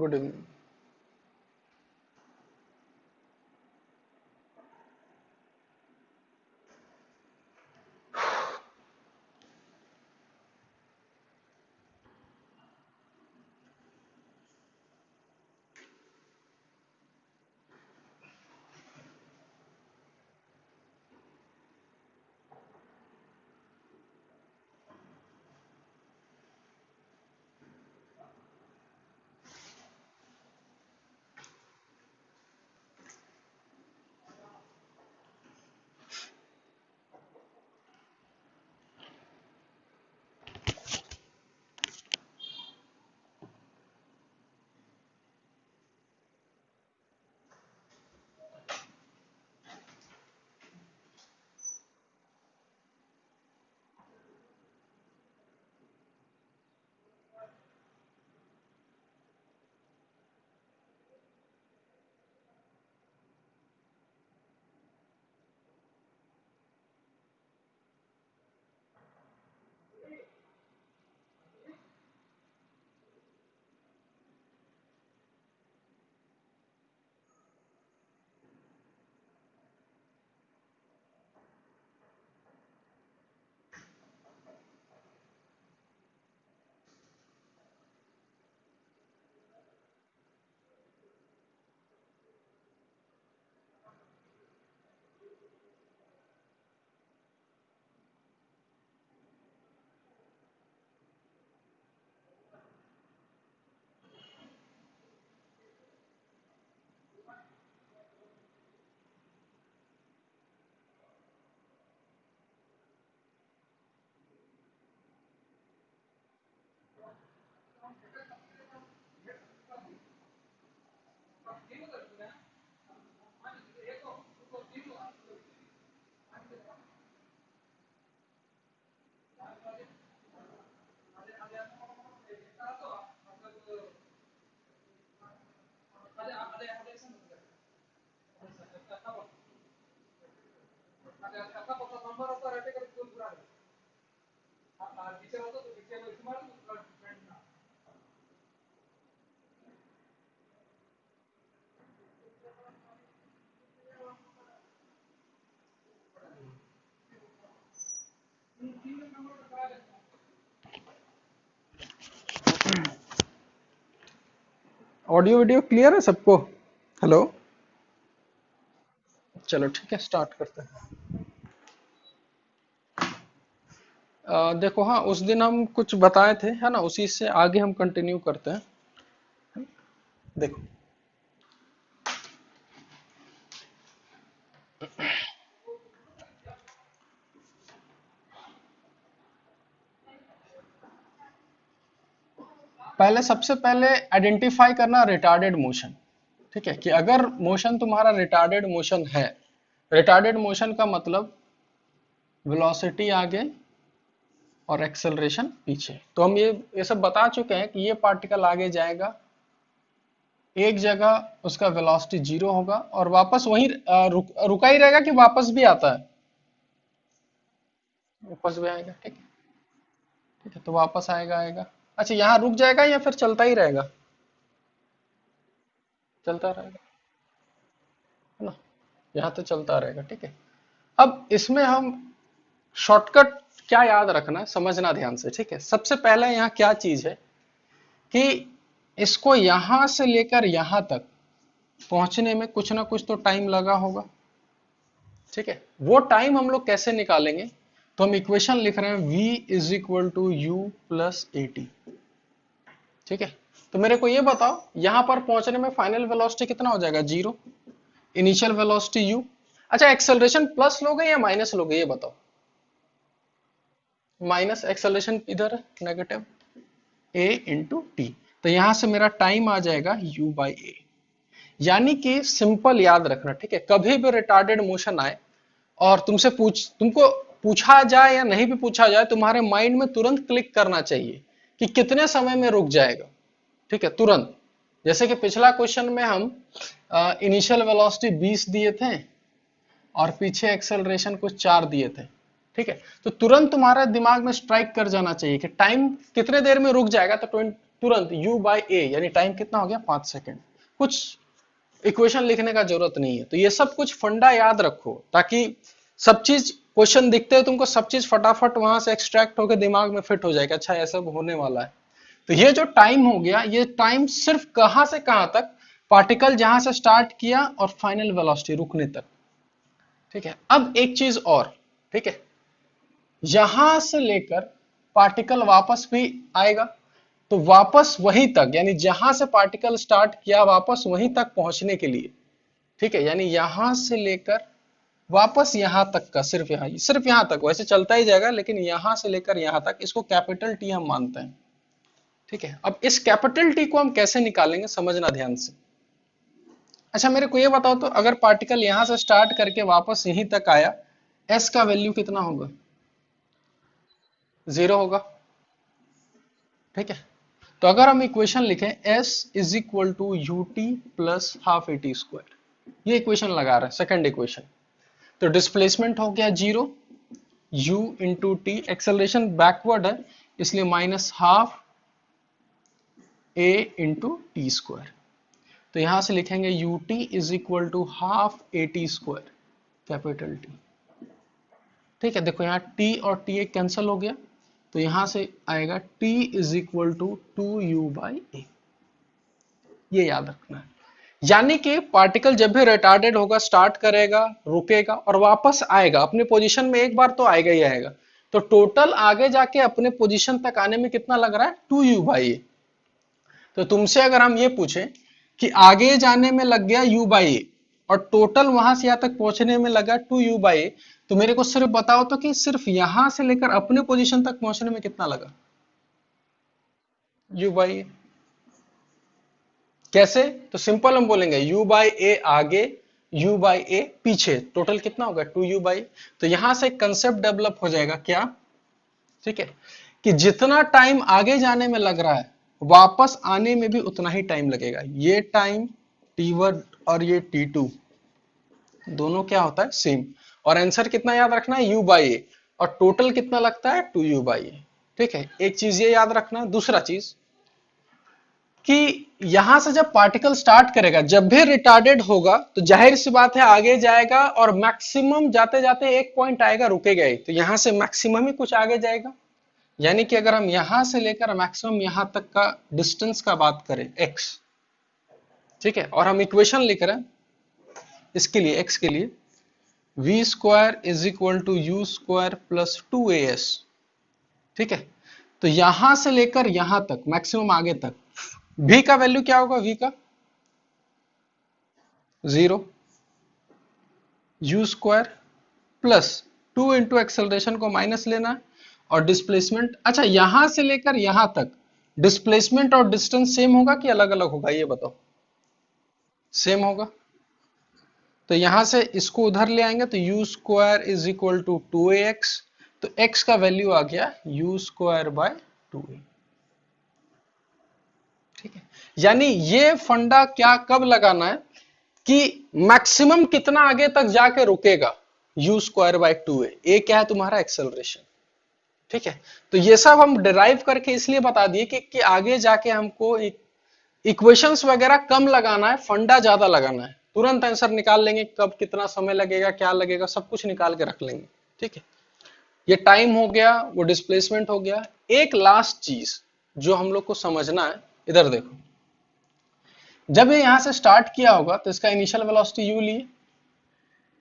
Good evening. Audio video clear है सबको? Hello. चलो ठीक है, स्टार्ट करते हैं। देखो, हाँ उस दिन हम कुछ बताए थे, है ना, उसी से आगे हम कंटिन्यू करते हैं। देखो, पहले सबसे पहले आइडेंटिफाई करना रिटार्डेड मोशन। ठीक है, कि अगर मोशन तुम्हारा रिटार्डेड मोशन है, रिटार्डेड मोशन का मतलब वेलोसिटी आगे और एक्सेलरेशन पीछे। तो हम ये सब बता चुके हैं कि ये पार्टिकल आगे जाएगा, एक जगह उसका वेलोसिटी 0 होगा और वापस वहीं रुका ही रहेगा कि वापस भी आता है? वापस भी आएगा। ठीक है, ठीक है, तो वापस आएगा आएगा। अच्छा, यहाँ रुक जाएगा या फिर चलता ही रहेगा? चलता रहेगा, है ना, यहाँ तो चलता रहेगा। ठीक है, अब इसमें हम शॉर्टकट क्या याद रखना है, समझना ध्यान से। ठीक है, सबसे पहले यहाँ क्या चीज है कि इसको यहां से लेकर यहां तक पहुंचने में कुछ ना कुछ तो टाइम लगा होगा। ठीक है, वो टाइम हम लोग कैसे निकालेंगे? तो हम इक्वेशन लिख रहे हैं v is equal to u plus a t. ठीक है, तो मेरे को ये बताओ, यहां पर पहुंचने में फाइनल वेलोसिटी कितना हो जाएगा? 0। Initial velocity u। अच्छा, एक्सेलरेशन प्लस लोगे या माइनस लोगे, ये बताओ। माइनस एक्सेलरेशन इधर है, नेगेटिव a इंटू टी। तो यहां से मेरा टाइम आ जाएगा u बाई ए। यानी कि सिंपल याद रखना। ठीक है, कभी भी रिटार्डेड मोशन आए और तुमको पूछा जाए या नहीं भी पूछा जाए, तुम्हारे माइंड में तुरंत क्लिक करना चाहिए कि कितने समय में रुक जाएगा। ठीक है, तुरंत। जैसे कि पिछला क्वेश्चन में हम इनिशियल वेलोसिटी 20 दिए थे और पीछे एक्सेलरेशन कुछ 4 दिए थे। ठीक है, तो तुरंत तुम्हारे दिमाग में स्ट्राइक कर जाना चाहिए कि टाइम कितने देर में रुक जाएगा। तो तुरंत u बाई ए, यानी टाइम कितना हो गया 5 सेकंड। कुछ इक्वेशन लिखने का जरूरत नहीं है। तो ये सब कुछ फंडा याद रखो, ताकि सब चीज क्वेश्चन दिखते हो तुमको, सब चीज फटाफट वहां से एक्सट्रैक्ट होकर दिमाग में फिट हो जाएगा, अच्छा ऐसा होने वाला है। तो ये जो टाइम हो गया, ये टाइम सिर्फ कहां से कहां तक, पार्टिकल जहां से स्टार्ट किया और फाइनल वेलोसिटी रुकने तक। ठीक है, अब एक चीज और, ठीक है, यहां से लेकर पार्टिकल वापस भी आएगा, तो वापस वहीं तक, यानी जहां से पार्टिकल स्टार्ट किया वापस वहीं तक पहुंचने के लिए, ठीक है, यानी यहां से लेकर वापस यहां तक का, सिर्फ यहां तक, वैसे चलता ही जाएगा, लेकिन यहां से लेकर यहां तक, इसको कैपिटल टी हम मानते हैं। ठीक है, अब इस कैपिटल टी को हम कैसे निकालेंगे, समझना ध्यान से। अच्छा मेरे को ये बताओ तो, अगर पार्टिकल यहां से स्टार्ट करके वापस यहीं तक आया, एस का वैल्यू कितना होगा? 0 होगा। ठीक है, तो अगर हम इक्वेशन लिखें s is equal to u t plus half a t square, ये इक्वेशन लगा रहे हैं, सेकंड इक्वेशन। तो डिस्प्लेसमेंट हो गया 0, u into t, acceleration backward है इसलिए minus half a into t square. तो यहां से लिखेंगे u t is equal to half a t square, capital T. ठीक है, देखो यहाँ t और t एक कैंसिल हो गया, तो यहां से आएगा t is equal to 2u by a. ये याद रखना है, यानी कि पार्टिकल जब भी रिटार्डेड होगा, स्टार्ट करेगा, रुकेगा और वापस आएगा अपने पोजीशन में, एक बार तो आएगा ही आएगा। तो टोटल आगे जाके अपने पोजीशन तक आने में कितना लग रहा है? 2u बाई ए। तो तुमसे अगर हम ये पूछे कि आगे जाने में लग गया u बाई ए और टोटल वहां से यहां तक पहुंचने में लगा 2u बाई ए, तो मेरे को सिर्फ बताओ तो कि सिर्फ यहां से लेकर अपने पोजीशन तक पहुंचने में कितना लगा? u बाई ए। कैसे? तो सिंपल हम बोलेंगे u बाई ए आगे, u बाई ए पीछे, टोटल कितना होगा? 2u by. तो यहां से कंसेप्ट डेवलप हो जाएगा क्या, ठीक है, कि जितना टाइम आगे जाने में लग रहा है वापस आने में भी उतना ही टाइम लगेगा। ये टाइम t1 और ये t2 दोनों क्या होता है? सेम। और आंसर कितना याद रखना है? u बाई ए, और टोटल कितना लगता है? 2u बाई ए। ठीक है, एक चीज ये याद रखना। दूसरा चीज कि यहां से जब पार्टिकल स्टार्ट करेगा, जब भी रिटार्डेड होगा, तो जाहिर सी बात है आगे जाएगा और मैक्सिमम जाते जाते एक पॉइंट आएगा, रुकेगा ही। तो यहां से मैक्सिमम ही कुछ आगे जाएगा, यानी कि अगर हम यहां से लेकर मैक्सिमम यहां तक का डिस्टेंस का बात करें x, ठीक है, और हम इक्वेशन लिख रहे हैं इसके लिए, x के लिए, v square is equal to u square plus 2as। ठीक है, तो यहां से लेकर यहां तक मैक्सिमम आगे तक v का वैल्यू क्या होगा? v का 0, u square plus 2 into acceleration को माइनस लेना है, और डिस्प्लेसमेंट, अच्छा यहां से लेकर यहां तक डिस्प्लेसमेंट और डिस्टेंस सेम होगा कि अलग अलग होगा? ये बताओ। सेम होगा, तो यहां से इसको उधर ले आएंगे, तो u square is equal to 2ax, तो x का वैल्यू आ गया u स्क्वायर बाय 2a। ठीक है, यानी ये फंडा क्या कब लगाना है कि मैक्सिमम कितना आगे तक जाके रुकेगा, u स्क्वायर बाय 2a। ए क्या है? तुम्हारा एक्सेलरेशन। ठीक है, तो ये सब हम डिराइव करके इसलिए बता दिए कि आगे जाके हमको इक्वेशंस वगैरह कम लगाना है, फंडा ज्यादा लगाना है। तुरंत आंसर निकाल लेंगे, कब कितना समय लगेगा, क्या लगेगा, सब कुछ निकाल के रख लेंगे। ठीक है, ये टाइम हो गया, वो डिस्प्लेसमेंट हो गया। एक लास्ट चीज जो हम लोग को समझना है, इधर देखो, जब ये यहां से स्टार्ट किया होगा तो इसका इनिशियल वेलोसिटी u लिए,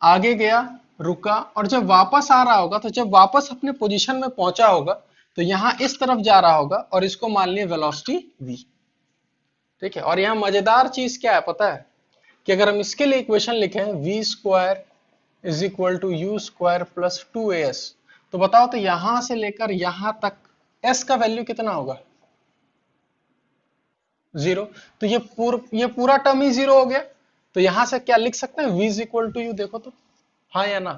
आगे गया, रुका, और जब वापस आ रहा होगा, तो जब वापस अपने पोजीशन में पहुंचा होगा तो यहां इस तरफ जा रहा होगा और इसको मान लिया वेलोसिटी v। ठीक है, और यहां मजेदार चीज क्या है पता है, कि अगर हम इसके लिए इक्वेशन लिखें v square is equal to u square plus 2as, तो बताओ तो यहां से लेकर यहां तक s का वैल्यू कितना होगा? 0। तो ये पूरा टर्म ही 0 हो गया। तो यहां से क्या लिख सकते हैं? v is equal to u, देखो तो, हाँ या ना?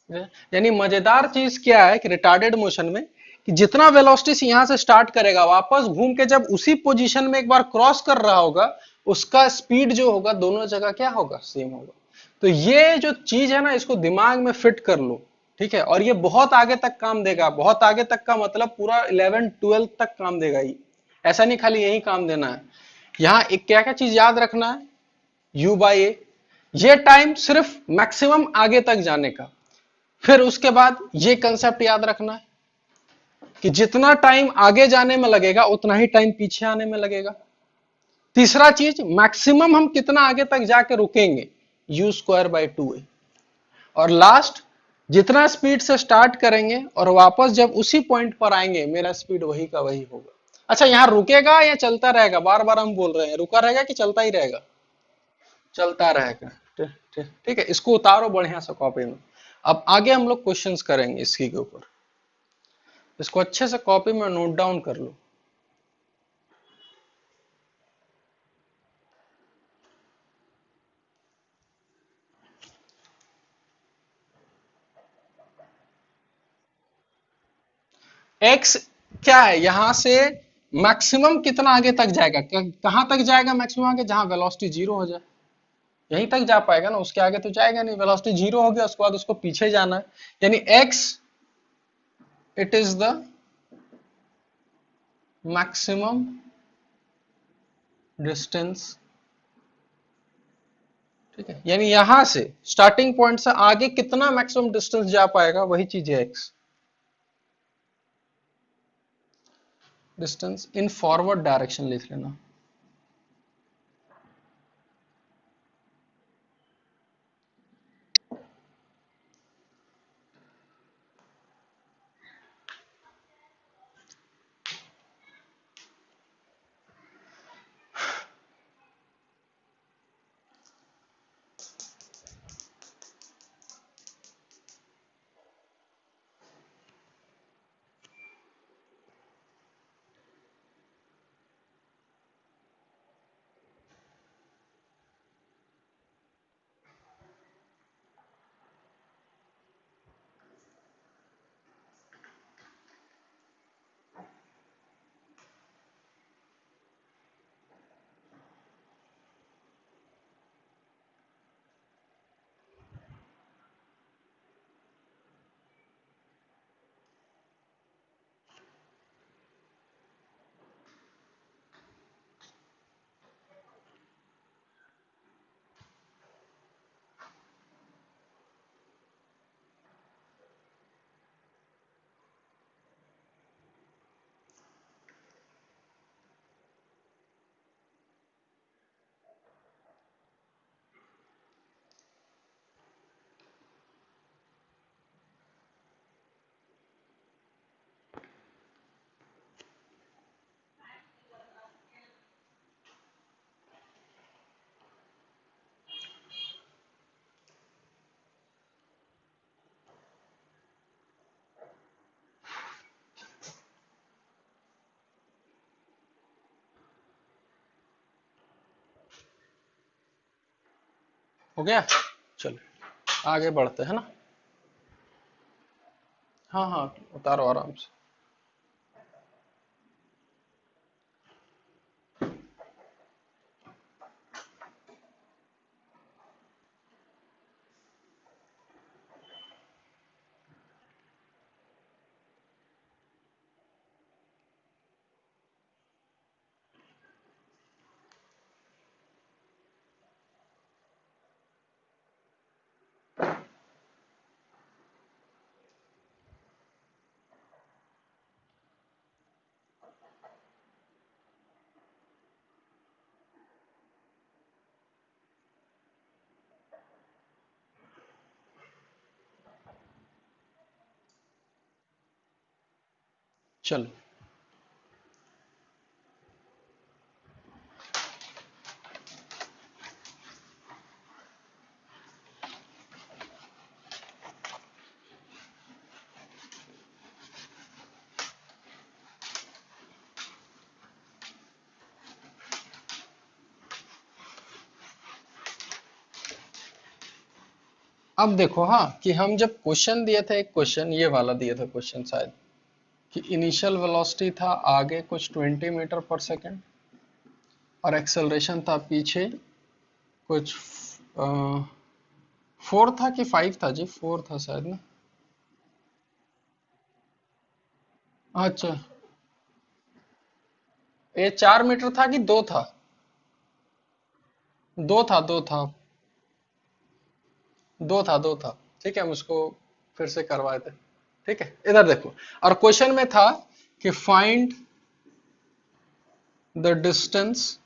यानी मजेदार चीज क्या है कि रिटार्डेड मोशन में, कि जितना वेलोसिटी से यहां से स्टार्ट करेगा, वापस घूम के जब उसी पोजीशन में एक बार क्रॉस कर रहा होगा, उसका स्पीड जो होगा दोनों जगह क्या होगा? सेम होगा। तो ये जो चीज है ना, इसको दिमाग में फिट कर लो ठीक है, और ये बहुत आगे तक काम देगा। बहुत आगे तक का मतलब पूरा 11 12 तक काम देगा ये, ऐसा नहीं खाली यही काम देना है। यहाँ एक क्या क्या चीज याद रखना है, u बाई ए, ये टाइम सिर्फ मैक्सिमम आगे तक जाने का। फिर उसके बाद ये कंसेप्ट याद रखना है कि जितना टाइम आगे जाने में लगेगा उतना ही टाइम पीछे आने में लगेगा। तीसरा चीज, मैक्सिमम हम कितना आगे तक जाके रुकेंगे, यू स्क्वायर बाई 2a। और लास्ट, जितना स्पीड से स्टार्ट करेंगे और वापस जब उसी पॉइंट पर आएंगे, मेरा स्पीड वही का वही होगा। अच्छा, यहां रुकेगा या चलता रहेगा? बार बार हम बोल रहे हैं, रुका रहेगा कि चलता ही रहेगा? चलता रहेगा। ठीक ठीक ठीक है, इसको उतारो बढ़िया से कॉपी में। अब आगे हम लोग क्वेश्चंस करेंगे इसकी के ऊपर, इसको अच्छे से कॉपी में नोट डाउन कर लो। एक्स क्या है, यहां से मैक्सिमम कितना आगे तक जाएगा, कहां तक जाएगा मैक्सिमम आगे? जहां वेलोसिटी जीरो हो जाए, यहीं तक जा पाएगा ना, उसके आगे तो जाएगा नहीं। वेलोसिटी जीरो हो गया, उसके बाद उसको पीछे जाना है, यानी x, it is the maximum distance. ठीक है, यानी यहां से स्टार्टिंग पॉइंट से आगे कितना मैक्सिमम डिस्टेंस जा पाएगा, वही चीज है x. Distance in forward direction लिख लेना। हो गया, चलो आगे बढ़ते हैं ना। हाँ हाँ, उतारो आराम से। चलो, अब देखो, हाँ, कि हम जब क्वेश्चन दिए थे, एक क्वेश्चन ये वाला दिया था क्वेश्चन शायद, कि इनिशियल वेलोसिटी था आगे कुछ 20 मीटर पर सेकंड और एक्सेलरेशन था पीछे कुछ 4 था कि 5 था जी, 4 था शायद ना। अच्छा, ये 4 मीटर था कि दो था? दो था। दो था। ठीक है, हम उसको फिर से करवाए थे। ठीक है, इधर देखो। और क्वेश्चन में था कि find the distance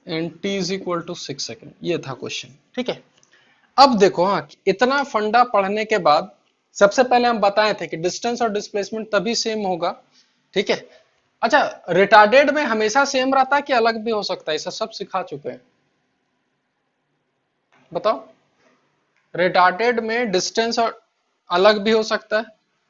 in t is equal to 6 second, ये था क्वेश्चन। ठीक है, अब देखो, हाँ, इतना फंडा पढ़ने के बाद सबसे पहले हम बताए थे कि डिस्टेंस और डिस्प्लेसमेंट तभी सेम होगा। ठीक है। अच्छा, रिटार्डेड में हमेशा सेम रहता है कि अलग भी हो सकता है? ऐसा सब सिखा चुके हैं, बताओ। रिटार्डेड में डिस्टेंस और अलग भी हो सकता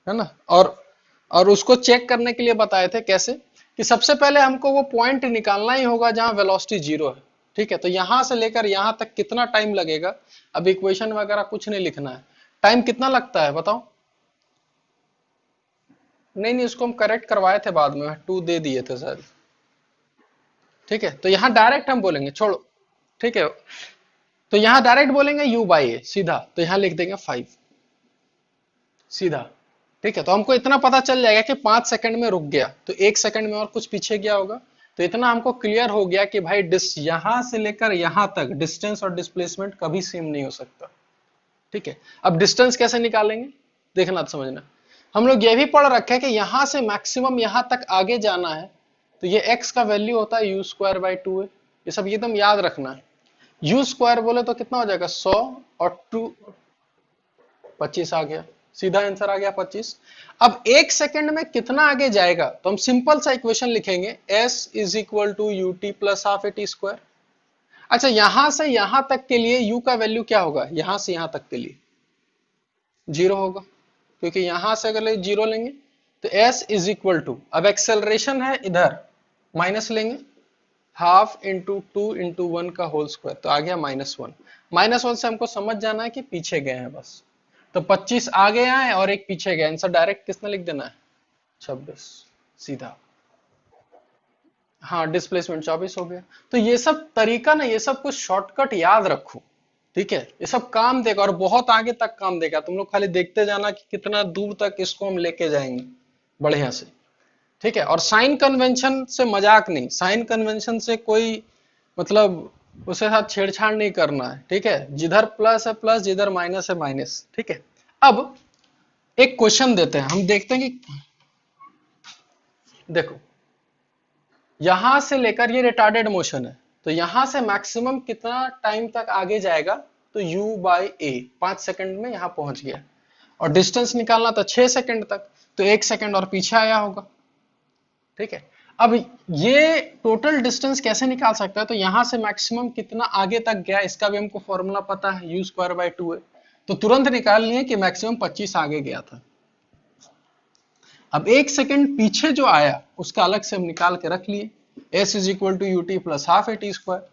है ना? और उसको चेक करने के लिए बताए थे कैसे, कि सबसे पहले हमको वो पॉइंट निकालना ही होगा जहां वेलोसिटी जीरो है। ठीक है, तो यहां से लेकर यहां तक कितना टाइम लगेगा? अब इक्वेशन वगैरह कुछ नहीं लिखना है। टाइम कितना लगता है बताओ? नहीं नहीं, उसको हम करेक्ट करवाए थे बाद में, 2 दे दिए थे सर। ठीक है, तो यहाँ डायरेक्ट हम बोलेंगे, छोड़ो। ठीक है, तो यहाँ डायरेक्ट बोलेंगे u बाई ए सीधा, तो यहाँ लिख देंगे 5 सीधा। ठीक है, तो हमको इतना पता चल जाएगा कि 5 सेकंड में रुक गया, तो 1 सेकंड में और कुछ पीछे गया होगा। तो इतना हमको क्लियर हो गया कि भाई डिस यहां से लेकर यहां तक डिस्टेंस और डिस्प्लेसमेंट कभी सेम नहीं हो सकता। ठीक है, अब डिस्टेंस कैसे निकालेंगे, देखना तो समझना। हम लोग ये भी पढ़ रखे हैं कि यहां से मैक्सिमम यहां तक आगे जाना है, तो ये x का वैल्यू होता है यू स्क्वायर बाई टू है। ये सब एकदम याद रखना है। यू स्क्वायर बोले तो कितना हो जाएगा, 100, और टू 25 आ गया, सीधा आंसर आ गया 25। अब 1 सेकंड में कितना आगे जाएगा, तो हम सिंपल सा इक्वेशन लिखेंगे, s is equal to u t plus half a t square. अच्छा, यहां से यहां तक के लिए u का वैल्यू क्या होगा, यहां से यहां तक के लिए जीरो होगा, क्योंकि यहां से अगर जीरो लेंगे तो s इज इक्वल टू, अब एक्सेलरेशन है इधर, माइनस लेंगे, half into two into one का होल स्क्वायर, तो आ गया -1। -1 से हमको समझ जाना है कि पीछे गए हैं बस। तो 25 आगे आए और एक पीछे गए, आंसर डायरेक्ट किसने लिख देना है, 26 सीधा। हाँ, डिस्प्लेसमेंट 24 हो गया। तो ये सब तरीका ना, ये सब कुछ शॉर्टकट याद रखो। ठीक है, ये सब काम देगा और बहुत आगे तक काम देगा। तुम लोग खाली देखते जाना कि कितना दूर तक इसको हम लेके जाएंगे बढ़िया से। ठीक है, और साइन कन्वेंशन से मजाक नहीं, साइन कन्वेंशन से कोई मतलब उसके साथ छेड़छाड़ नहीं करना है। ठीक है, जिधर प्लस है प्लस, जिधर माइनस है माइनस। ठीक है, अब एक क्वेश्चन देते हैं, हम देखते हैं कि देखो, यहां से लेकर ये रिटार्डेड मोशन है, तो यहां से मैक्सिमम कितना टाइम तक आगे जाएगा, तो u बाई ए 5 सेकंड में यहां पहुंच गया। और डिस्टेंस निकालना था 6 सेकंड तक, तो 1 सेकंड और पीछे आया होगा। ठीक है, अब ये टोटल डिस्टेंस कैसे निकाल सकता है, तो यहां से मैक्सिमम कितना आगे तक गया, इसका भी हमको फॉर्मूला पता है, यू स्क्वायर बाई टू है। तो तुरंत निकाल लिए कि मैक्सिमम 25 आगे गया था। अब 1 सेकंड पीछे जो आया उसका अलग से हम निकाल के रख लिए, s is equal to u t plus half a t square.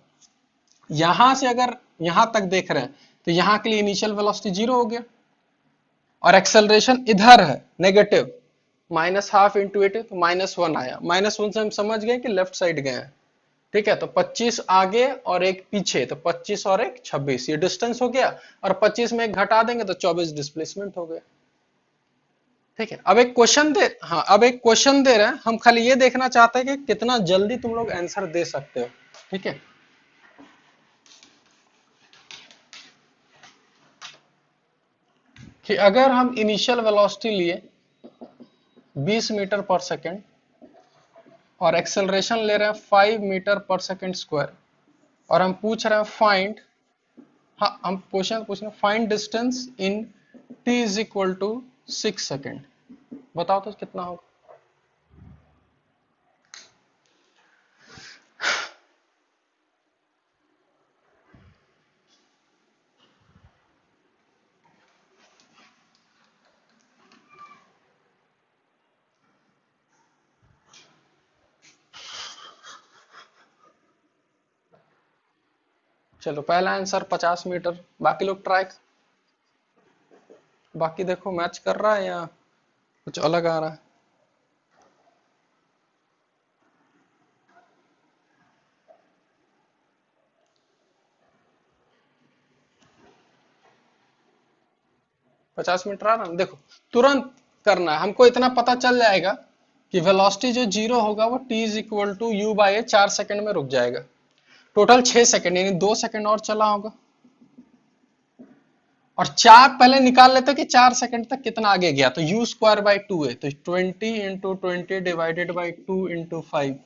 यहां से अगर यहां तक देख रहे हैं, तो यहां के लिए इनिशियल वेलोसिटी जीरो हो गया, और एक्सेलरेशन इधर है नेगेटिव, -12 इंटू एट, तो -1 आया। -1 से हम समझ गए कि लेफ्ट साइड गए हैं। ठीक है, तो 25 आगे और एक पीछे, तो 25 और एक 26, ये डिस्टेंस हो गया। और 25 में एक घटा देंगे तो 24 डिस्प्लेसमेंट हो गया। ठीक है, अब एक क्वेश्चन दे, हाँ, अब एक क्वेश्चन दे रहे हैं, हम खाली ये देखना चाहते हैं कि कितना जल्दी तुम लोग आंसर दे सकते हो। ठीक है, कि अगर हम इनिशियल वेलोसिटी लिए 20 मीटर पर सेकेंड और एक्सेलरेशन ले रहे हैं 5 मीटर पर सेकेंड स्क्वायर, और हम पूछ रहे हैं फाइंड, हाँ, हम क्वेश्चन पूछ रहे हैं find distance in t is equal to 6 second, बताओ तो कितना होगा। चलो, पहला आंसर 50 मीटर, बाकी लोग ट्राई, बाकी देखो मैच कर रहा है या कुछ अलग आ रहा है। 50 मीटर आ रहा है, देखो तुरंत करना है, हमको इतना पता चल जाएगा कि वेलोसिटी जो जीरो होगा वो t is equal to u by a, 4 second में रुक जाएगा। टोटल 6 सेकंड, यानी 2 सेकंड और चला होगा। और चार पहले निकाल लेते कि 4 सेकंड तक कितना आगे गया, तो u स्क्वायर बाई 2 है, तो 20 इंटू 20 डिवाइडेड बाई 2 इंटू 5,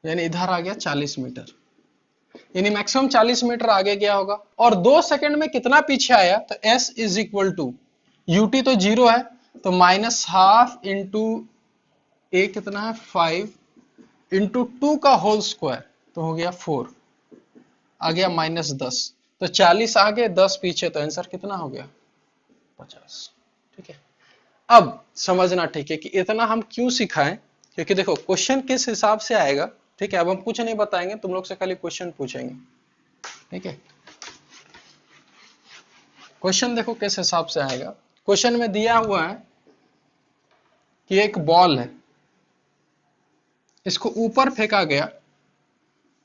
यानी इधर आ गया 40 मीटर, यानी मैक्सिमम 40 मीटर आगे गया होगा। और 2 सेकंड में कितना पीछे आया, तो s is equal to ut तो जीरो है, तो माइनस हाफ इंटू ए कितना है 5 इंटू 2 का होल स्क्वायर, तो हो गया 4, आ गया -10, तो 40 आगे 10 पीछे, तो आंसर कितना हो गया 50। ठीक है, अब समझना ठीक है कि इतना हम क्यों सिखाएं, क्योंकि देखो क्वेश्चन किस हिसाब से आएगा। ठीक है, अब हम कुछ नहीं बताएंगे, तुम लोग से खाली क्वेश्चन पूछेंगे। ठीक है, क्वेश्चन देखो किस हिसाब से आएगा। क्वेश्चन में दिया हुआ है कि एक बॉल है, इसको ऊपर फेंका गया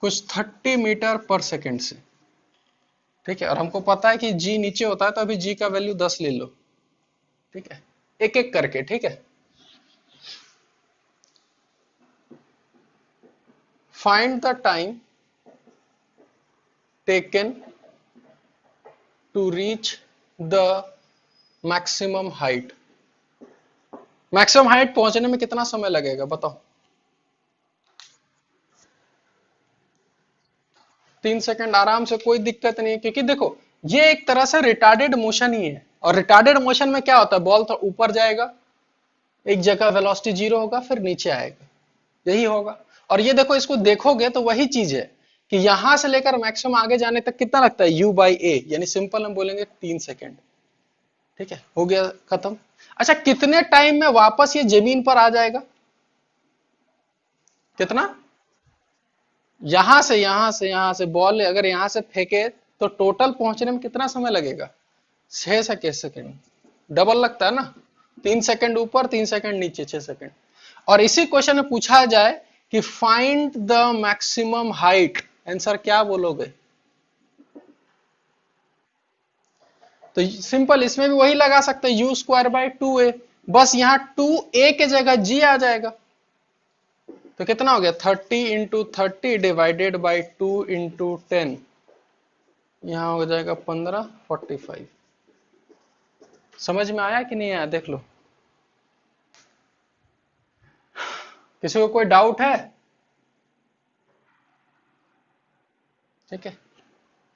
कुछ 30 मीटर पर सेकंड से। ठीक है, और हमको पता है कि जी नीचे होता है, तो अभी जी का वैल्यू 10 ले लो। ठीक है, एक एक करके। ठीक है, find the time taken to reach the maximum height. Maximum height पहुंचने में कितना समय लगेगा बताओ। 3 सेकंड आराम से, कोई दिक्कत नहीं है, क्योंकि देखो ये एक तरह से रिटार्डेड मोशन ही है, और रिटार्डेड मोशन में क्या होता है, बॉल तो ऊपर जाएगा, एक जगह वेलोसिटी जीरो होगा, फिर नीचे आएगा, यही होगा। और ये देखो, इसको देखोगे तो वही चीज है कि यहां से लेकर मैक्सिमम आगे जाने तक कितना लगता है, u बाई ए, यानी सिंपल हम बोलेंगे 3 सेकंड। ठीक है, हो गया खत्म। अच्छा, कितने टाइम में वापस ये जमीन पर आ जाएगा, कितना, यहां से बॉल अगर यहां से फेंके तो टोटल पहुंचने में कितना समय लगेगा, 6 सेकंड। डबल लगता है ना, 3 सेकंड ऊपर 3 सेकंड नीचे, 6 सेकंड। और इसी क्वेश्चन में पूछा जाए कि find the maximum height, answer क्या बोलोगे। तो सिंपल इसमें भी वही लगा सकते हैं, यू स्क्वायर बाई 2a, बस यहां 2a के जगह g आ जाएगा, तो कितना हो गया 30 इंटू 30 डिवाइडेड बाई 2 इंटू 10, यहां हो जाएगा 15, 45। समझ में आया कि नहीं आया, देख लो। किसी को कोई डाउट है। ठीक है,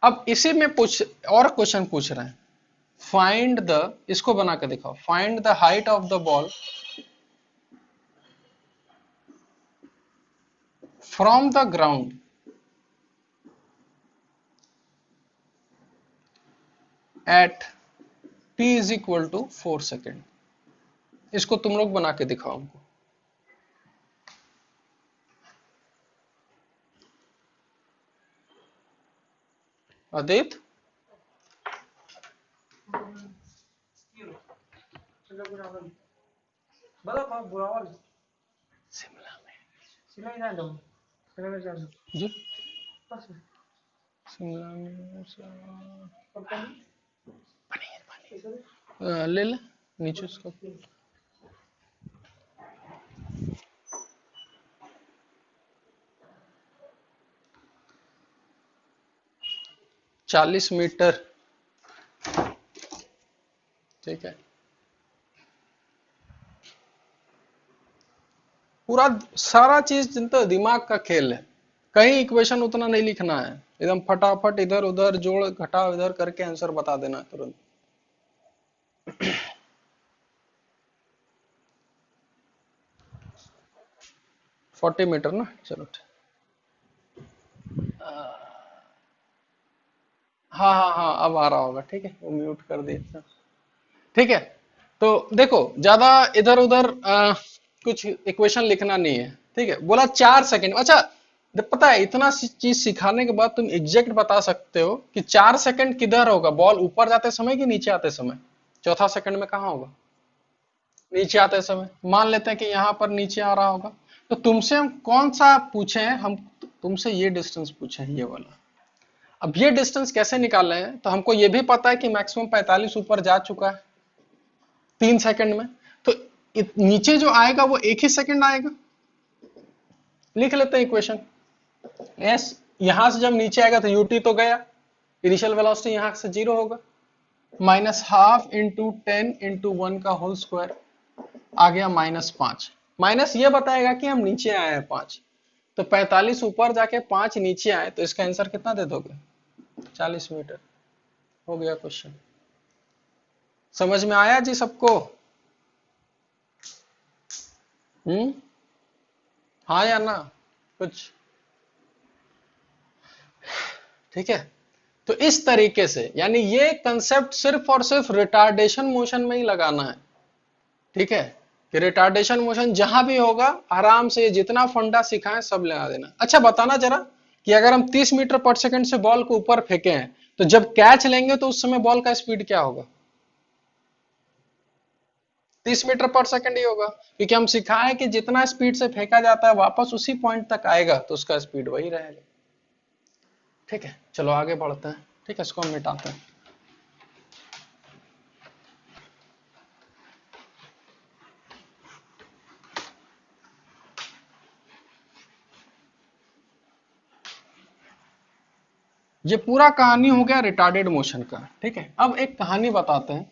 अब इसी में पूछ और क्वेश्चन पूछ रहे हैं, फाइंड द, इसको बना के दिखाओ, find the height of the ball from the ground at t is equal to 4 second. इसको तुम लोग बना के दिखाओ हमको। अदित, जी शिमला मिर्च, ले ले नीचे उसको। चालीस मीटर। ठीक है, पूरा सारा चीज तो दिमाग का खेल है, कहीं इक्वेशन उतना नहीं लिखना है, एकदम फटाफट इधर उधर जोड़ घटाव इधर करके आंसर बता देना है तुरंत। 40 मीटर ना, चलो हाँ हाँ हाँ, अब आ रहा होगा। ठीक है, वो म्यूट कर दिया। ठीक है, तो देखो ज्यादा इधर उधर कुछ इक्वेशन लिखना नहीं है। ठीक है, बोला 4 सेकंड। अच्छा, पता है इतना चीज सिखाने के बाद तुम एग्जैक्ट बता सकते हो कि 4 सेकंड किधर होगा, बॉल ऊपर जाते समय कि नीचे आते समय, चौथा सेकंड में कहाँ होगा, नीचे आते समय। मान लेते हैं कि यहाँ पर नीचे आ रहा होगा, तो तुमसे हम कौन सा पूछे हैं, हम तुमसे ये डिस्टेंस पूछे हैं, ये वाला। अब ये डिस्टेंस कैसे निकाले हैं, तो हमको ये भी पता है कि मैक्सिमम 45 ऊपर जा चुका है 3 सेकंड में, तो नीचे जो आएगा वो एक ही सेकंड आएगा। लिख लेते हैं इक्वेशन। एस यहां से जब नीचे आएगा तो यूटी तो गया, इनिशियल वेलोसिटी यहां से 0 होगा, माइनस हाफ इंटू 10 × 1 का होल स्क्वायर आ गया -5। माइनस ये बताएगा कि हम नीचे आए हैं 5, तो 45 ऊपर जाके 5 नीचे आए, तो इसका आंसर कितना दे दोगे? 40 मीटर। हो गया क्वेश्चन। समझ में आया जी सबको? हाँ या ना? कुछ? ठीक है। तो इस तरीके से, यानी ये कंसेप्ट सिर्फ और सिर्फ रिटार्डेशन मोशन में ही लगाना है। ठीक है, कि रिटार्डेशन मोशन जहां भी होगा आराम से जितना फंडा सिखाएं सब लगा देना। अच्छा बताना जरा कि अगर हम 30 मीटर पर सेकंड से बॉल को ऊपर फेंके हैं तो जब कैच लेंगे तो उस समय बॉल का स्पीड क्या होगा? 30 मीटर पर सेकंड ही होगा, क्योंकि हम सिखाएं कि जितना स्पीड से फेंका जाता है वापस उसी पॉइंट तक आएगा, तो उसका स्पीड वही रहेगा। ठीक है, चलो आगे बढ़ते हैं। ठीक है, इसको हम मिटाते हैं। ये पूरा कहानी हो गया रिटार्डेड मोशन का। ठीक है, अब एक कहानी बताते हैं।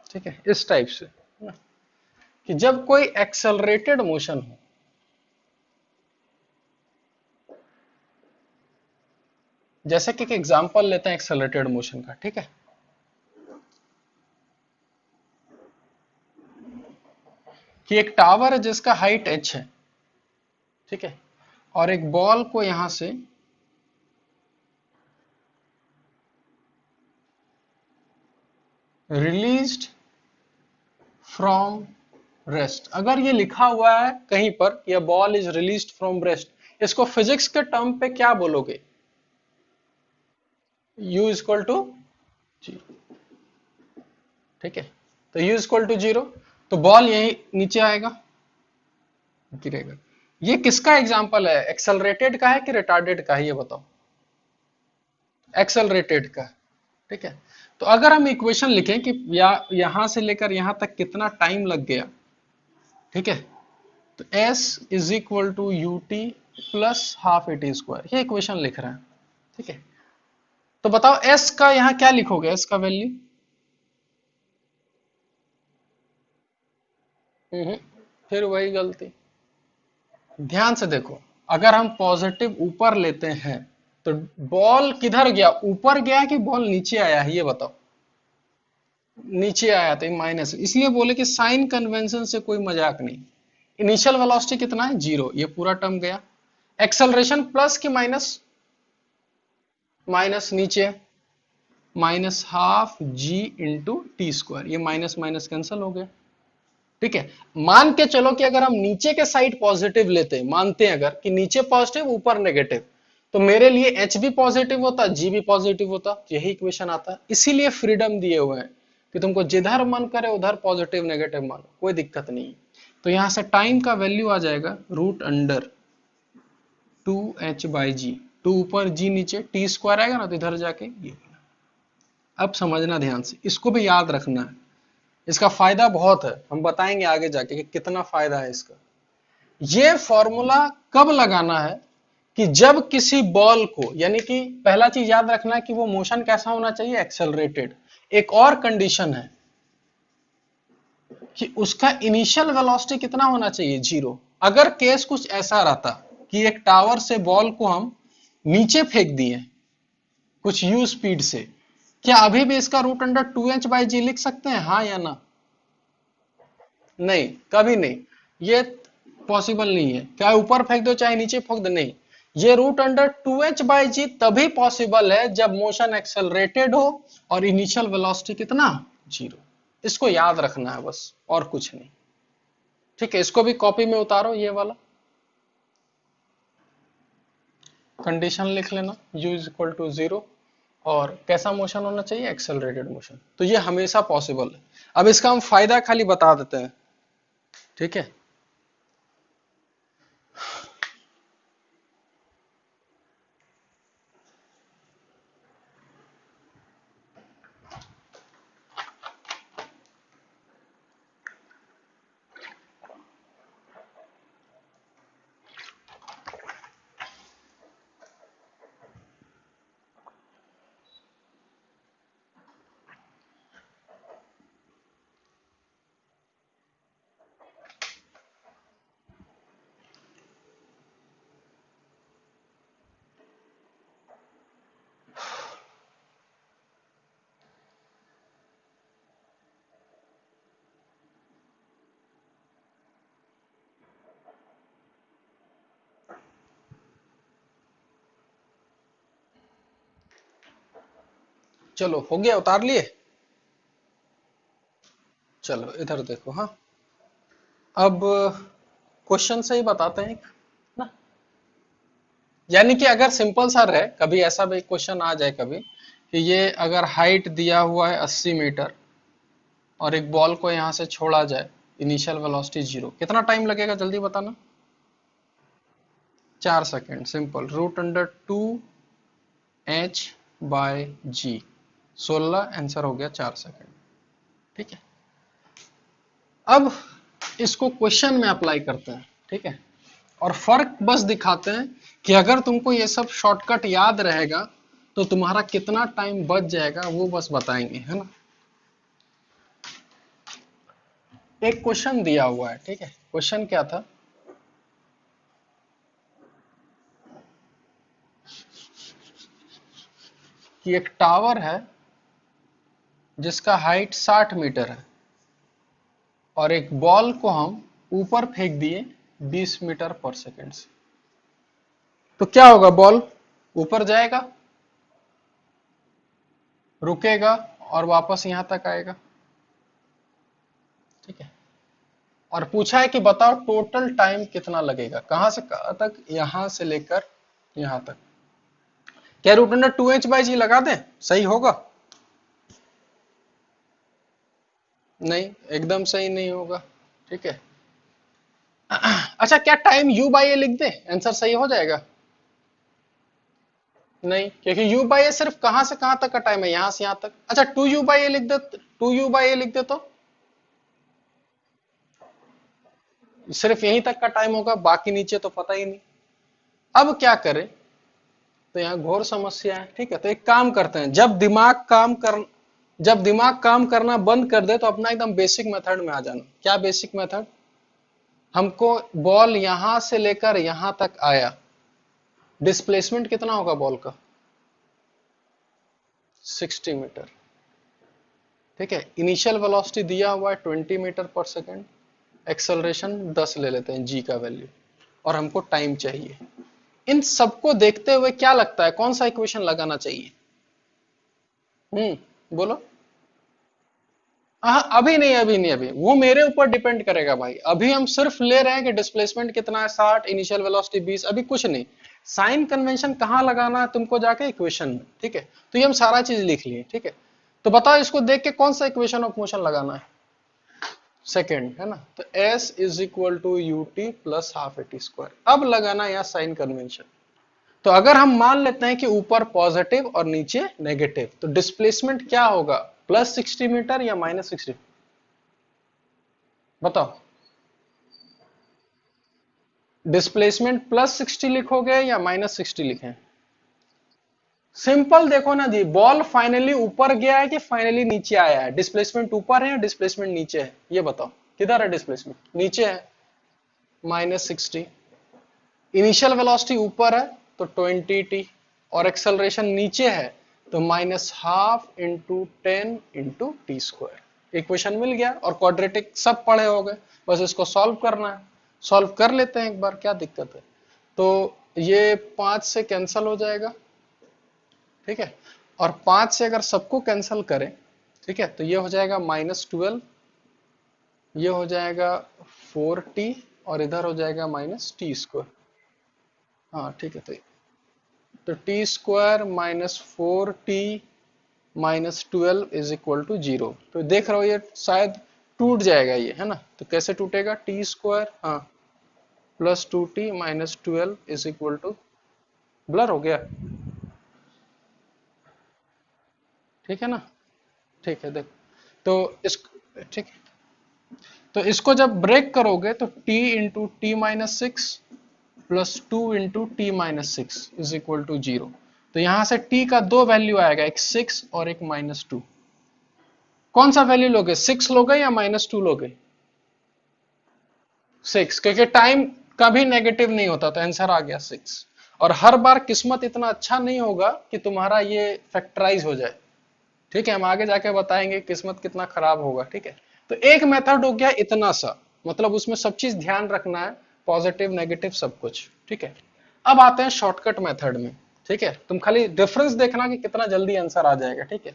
ठीक है, इस टाइप से कि जब कोई एक्सेलरेटेड मोशन हो, जैसे कि एक एग्जांपल लेते हैं एक्सेलरेटेड मोशन का। ठीक है, कि एक टावर है जिसका हाइट h है। ठीक है, और एक बॉल को यहां से रिलीज्ड फ्रॉम रेस्ट, अगर ये लिखा हुआ है कहीं पर या ball is released from rest, इसको फिजिक्स के टर्म पे क्या बोलोगे? u equal to 0। ठीक है, तो u इक्वल टू 0, तो बॉल यही नीचे आएगा, गिरेगा। ये किसका एग्जांपल है? एक्सेलरेटेड का है कि रिटार्डेड का है, ये बताओ। एक्सेलरेटेड का। ठीक है, तो अगर हम इक्वेशन लिखें कि यहां से लेकर यहां तक कितना टाइम लग गया। ठीक है, तो s is equal to u t plus half a t square, ये इक्वेशन लिख रहे हैं। ठीक है, तो बताओ s का यहां क्या लिखोगे? s का वैल्यू फिर वही गलती। ध्यान से देखो, अगर हम पॉजिटिव ऊपर लेते हैं तो बॉल किधर गया? ऊपर गया कि बॉल नीचे आया है, ये बताओ। नीचे आया था, माइनस, इसलिए बोले कि साइन कन्वेंशन से कोई मजाक नहीं। इनिशियल वेलोसिटी कितना है? 0, ये पूरा टर्म गया। एक्सेलरेशन प्लस कि माइनस? माइनस नीचे, माइनस हाफ जी इंटू टी स्क्वायर, ये माइनस माइनस कैंसिल हो गया। ठीक है, मान के चलो कि अगर हम नीचे के साइड पॉजिटिव लेते हैं, मानते हैं अगर कि नीचे पॉजिटिव ऊपर नेगेटिव, तो मेरे लिए एच भी पॉजिटिव होता, जी भी पॉजिटिव होता, यही इक्वेशन आता। इसीलिए फ्रीडम दिए हुए हैं कि तुमको जिधर मन करे उधर पॉजिटिव नेगेटिव मानो, कोई दिक्कत नहीं। तो यहां से टाइम का वैल्यू आ जाएगा √2h/g, टू ऊपर जी नीचे, टी स्क्वायर आएगा ना, तो इधर जाके ये। अब समझना ध्यान से, इसको भी याद रखना है, इसका फायदा बहुत है, हम बताएंगे आगे जाके कि कितना फायदा है इसका। ये फॉर्मूला कब लगाना है? कि जब किसी बॉल को, यानी कि पहला चीज याद रखना है कि वो मोशन कैसा होना चाहिए? एक्सेलरेटेड। एक और कंडीशन है कि उसका इनिशियल वेलोसिटी कितना होना चाहिए? 0। अगर केस कुछ ऐसा रहता कि एक टावर से बॉल को हम नीचे फेंक दिए कुछ u स्पीड से, क्या अभी भी इसका √2h/g लिख सकते हैं, हाँ या ना? नहीं, कभी नहीं। ये पॉसिबल नहीं है, चाहे ऊपर फेंक दो चाहे नीचे फेंक दो, नहीं। ये √2h/g तभी पॉसिबल है जब मोशन एक्सेलरेटेड हो और इनिशियल वेलोसिटी कितना? 0। इसको याद रखना है बस, और कुछ नहीं। ठीक है, इसको भी कॉपी में उतारो, ये वाला कंडीशन लिख लेना, u इक्वल टू 0, और कैसा मोशन होना चाहिए? Accelerated motion. तो ये हमेशा पॉसिबल है। अब इसका हम फायदा खाली बता देते हैं। ठीक है, चलो हो गया, उतार लिए। चलो इधर देखो। हाँ, अब क्वेश्चन से ही बताते हैं ना। यानी कि अगर सिंपल सा रहे, कभी ऐसा भी क्वेश्चन आ जाए कभी कि ये अगर हाइट दिया हुआ है 80 मीटर और एक बॉल को यहां से छोड़ा जाए, इनिशियल वेलोसिटी 0, कितना टाइम लगेगा जल्दी बताना। 4 सेकेंड। सिंपल, √√2 h/g, 16 आंसर हो गया 4 सेकेंड। ठीक है, अब इसको क्वेश्चन में अप्लाई करते हैं। ठीक है, और फर्क बस दिखाते हैं कि अगर तुमको ये सब शॉर्टकट याद रहेगा तो तुम्हारा कितना टाइम बच जाएगा, वो बस बताएंगे, है ना। एक क्वेश्चन दिया हुआ है। ठीक है, क्वेश्चन क्या था कि एक टावर है जिसका हाइट 60 मीटर है और एक बॉल को हम ऊपर फेंक दिए 20 मीटर पर सेकेंड से, तो क्या होगा? बॉल ऊपर जाएगा, रुकेगा और वापस यहां तक आएगा। ठीक है, और पूछा है कि बताओ टोटल टाइम कितना लगेगा, कहां से कहां तक, यहां से लेकर यहां तक। क्या √2h/g लगा दें, सही होगा? नहीं, एकदम सही नहीं होगा। ठीक है, अच्छा क्या टाइम u/a लिख दे, आंसर सही हो जाएगा? नहीं, क्योंकि u/a सिर्फ कहां से कहां तक का टाइम है, यहां से यहां तक। अच्छा 2u/a लिख दे, 2u/a लिख दे तो सिर्फ यहीं तक का टाइम होगा, बाकी नीचे तो पता ही नहीं। अब क्या करें, तो यहाँ घोर समस्या है। ठीक है, तो एक काम करते हैं, जब दिमाग काम करना बंद कर दे तो अपना एकदम बेसिक मेथड में आ जाना। क्या बेसिक मेथड? हमको बॉल यहां से लेकर यहां तक आया, डिस्प्लेसमेंट कितना होगा बॉल का? 60 मीटर। ठीक है, इनिशियल वेलोसिटी दिया हुआ है 20 मीटर पर सेकेंड, एक्सेलरेशन 10 ले लेते हैं, जी का वैल्यू, और हमको टाइम चाहिए। इन सबको देखते हुए क्या लगता है कौन सा इक्वेशन लगाना चाहिए? बोलो। हाँ, अभी नहीं, अभी नहीं, अभी वो मेरे ऊपर डिपेंड करेगा भाई। अभी हम सिर्फ ले रहे हैं कि डिस्प्लेसमेंट कितना है, 60, इनिशियल वेलोसिटी 20, अभी कुछ नहीं। साइन कन्वेंशन कहाँ लगाना है तुमको, जाके इक्वेशन में। ठीक है, तो ये हम सारा चीज लिख लिए। ठीक है, तो बताओ इसको देख के कौन सा इक्वेशन ऑफ मोशन लगाना है? सेकेंड, है ना। तो s is equal to u t plus half a t square. अब लगाना है यहाँ साइन कन्वेंशन। तो अगर हम मान लेते हैं कि ऊपर पॉजिटिव और नीचे नेगेटिव, तो डिस्प्लेसमेंट क्या होगा, +60 मीटर या -60? बताओ, डिस्प्लेसमेंट +60 लिखोगे या -60 लिखें? सिंपल देखो ना जी, बॉल फाइनली ऊपर गया है कि फाइनली नीचे आया है? डिस्प्लेसमेंट ऊपर है या डिस्प्लेसमेंट नीचे है, ये बताओ। किधर है डिस्प्लेसमेंट? नीचे है, -60। इनिशियल वेलोसिटी ऊपर है तो 20t, और एक्सेलरेशन नीचे है तो -12 × 10 × t²। इक्वेशन मिल गया, और क्वाड्रेटिक सब पढ़े हो गए, बस इसको सॉल्व करना है। सॉल्व कर लेते हैं एक बार, क्या दिक्कत है। तो ये 5 से कैंसिल हो जाएगा। ठीक है, और 5 से अगर सबको कैंसिल करें, ठीक है, तो ये हो जाएगा -12, ये हो जाएगा 4t, और इधर हो जाएगा -t²। हाँ ठीक है, तो t² -4t -12 = 0। तो देख रहे हो ये शायद टूट जाएगा ये, है ना। तो कैसे टूटेगा, t², हाँ, +2t -12 = ब्लर हो गया। ठीक है ना, ठीक है, देख। तो इस ठीक है, तो इसको जब ब्रेक करोगे तो t × t−6 +2 × t−6 = 0। तो यहां से t का दो वैल्यू आएगा, एक 6 और एक -2। कौन सा वैल्यू लोगे, 6 लोगे या -2 लोगे? 6, क्योंकि टाइम कभी नेगेटिव नहीं होता, तो आंसर आ गया 6। और हर बार किस्मत इतना अच्छा नहीं होगा कि तुम्हारा ये फैक्टराइज हो जाए। ठीक है, हम आगे जाके बताएंगे किस्मत कितना खराब होगा। ठीक है, तो एक मेथड हो गया इतना सा, मतलब उसमें सब चीज ध्यान रखना है, पॉजिटिव नेगेटिव सब कुछ। ठीक है, अब आते हैं शॉर्टकट मेथड में। ठीक है, तुम खाली डिफरेंस देखना कि कितना जल्दी आंसर आ जाएगा। ठीक है,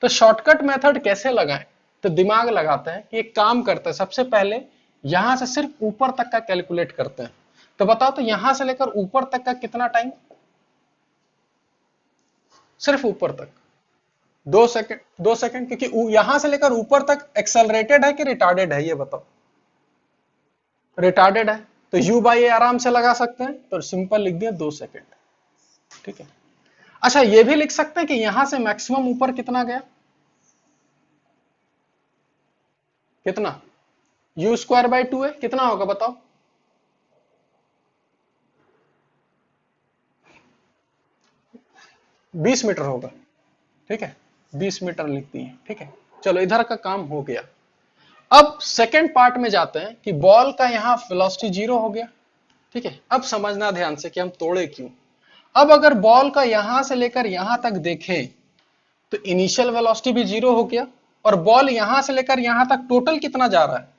तो शॉर्टकट मेथड कैसे लगाएं? तो दिमाग लगाते हैं कि एक काम करते हैं, सबसे पहले यहां से सिर्फ ऊपर तक का कैलकुलेट करते हैं। तो बताओ, तो यहां से लेकर ऊपर तक का कितना टाइम? सिर्फ ऊपर तक 2 सेकंड। 2 सेकंड, क्योंकि यहां से लेकर ऊपर तक एक्सेलरेटेड है कि रिटार्डेड है, ये बताओ। रिटार्डेड है, तो यू बाई ए आराम से लगा सकते हैं, तो सिंपल लिख दिया 2 सेकंड। ठीक है। अच्छा, ये भी लिख सकते हैं कि यहां से मैक्सिमम ऊपर कितना गया? कितना? यू स्क्वायर बाई 2 है, कितना होगा बताओ? 20 मीटर होगा। ठीक है, 20 मीटर लिख दिए। ठीक है, चलो इधर का काम हो गया। अब सेकेंड पार्ट में जाते हैं कि बॉल का यहां वेलोसिटी 0 हो गया। ठीक है, अब समझना ध्यान से कि हम तोड़े क्यों। अब अगर बॉल का यहां से लेकर यहां तक देखें, तो इनिशियल वेलोसिटी भी 0 हो गया, और बॉल यहां से लेकर यहां तक टोटल कितना जा रहा है?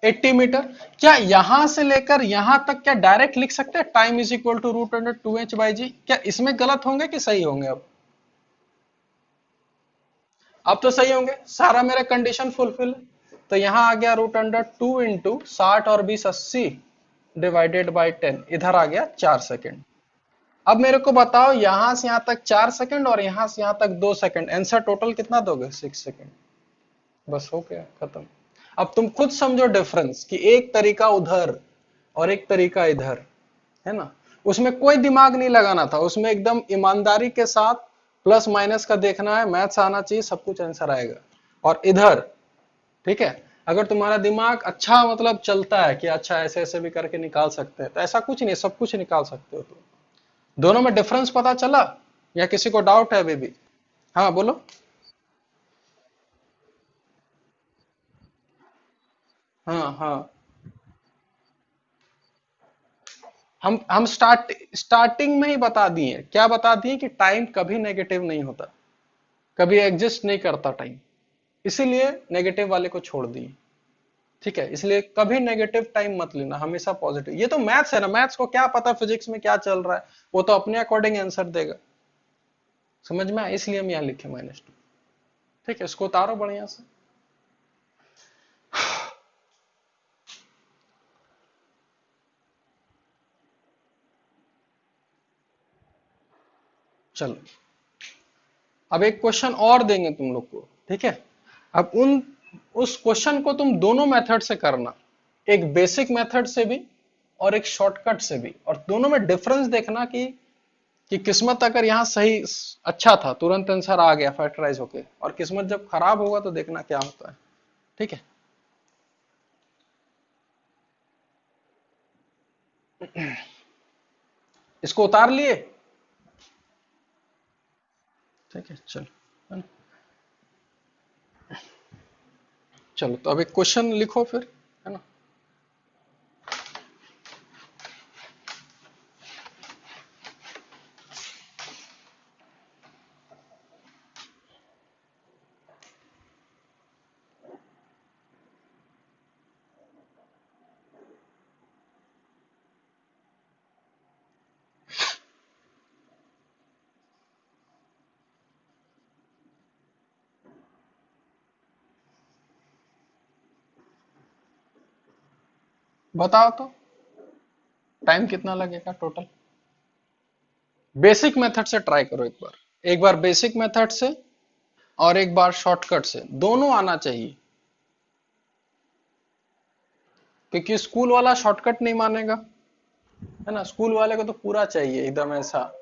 80 मीटर। क्या यहां से लेकर यहां तक क्या डायरेक्ट लिख सकते हैं time is equal to root under 2h/g? क्या इसमें गलत होंगे कि सही होंगे? अब तो सही होंगे, सारा मेरा कंडीशन फुलफिल है। तो यहां आ गया √2 × 60 और 20 80 डिवाइडेड बाई 10, इधर आ गया 4 सेकेंड। अब मेरे को बताओ, यहां से यहां तक 4 सेकेंड और यहां से यहां तक 2 सेकेंड, आंसर टोटल कितना दोगे? 6 सेकेंड। बस हो गया, खत्म। अब तुम खुद समझो डिफरेंस कि एक तरीका उधर और एक तरीका इधर, है ना? उसमें कोई दिमाग नहीं लगाना था, उसमें एकदम ईमानदारी के साथ प्लस माइनस का देखना है, मैथ्स आना चाहिए, सब कुछ आंसर आएगा। और इधर, ठीक है, अगर तुम्हारा दिमाग अच्छा मतलब चलता है कि अच्छा ऐसे ऐसे भी करके निकाल सकते हैं, तो ऐसा कुछ नहीं, सब कुछ निकाल सकते हो तुम। दोनों में डिफरेंस पता चला या किसी को डाउट है अभी भी? हाँ बोलो। हाँ हाँ, हम स्टार्टिंग में ही बता दिए, क्या बता दिए कि टाइम कभी नेगेटिव नहीं होता, कभी एग्जिस्ट नहीं करता टाइम, इसीलिए नेगेटिव वाले को छोड़ दिए। ठीक है, इसलिए कभी नेगेटिव टाइम मत लेना, हमेशा पॉजिटिव। ये तो मैथ्स है ना, मैथ्स को क्या पता फिजिक्स में क्या चल रहा है, वो तो अपने अकॉर्डिंग आंसर देगा। समझ में आया? इसलिए हम यहाँ लिखे -2। ठीक है, इसको उतारो बढ़िया से। चलो, अब एक क्वेश्चन और देंगे तुम लोग को। ठीक है, अब उस क्वेश्चन को तुम दोनों मेथड से करना, एक बेसिक मेथड से भी और एक शॉर्टकट से भी, और दोनों में डिफरेंस देखना कि किस्मत अगर यहाँ सही अच्छा था, तुरंत आंसर आ गया फैक्टराइज होके, और किस्मत जब खराब होगा तो देखना क्या होता है। ठीक है, इसको उतार लिए? ठीक है, चलो, है ना? चलो, तो अब एक क्वेश्चन लिखो फिर, है ना? बताओ तो, टाइम कितना लगेगा टोटल? बेसिक मेथड से ट्राई करो एक बार, एक बार बेसिक मेथड से और एक बार शॉर्टकट से, दोनों आना चाहिए, क्योंकि स्कूल वाला शॉर्टकट नहीं मानेगा, है ना? स्कूल वाले को तो पूरा चाहिए एकदम ऐसा।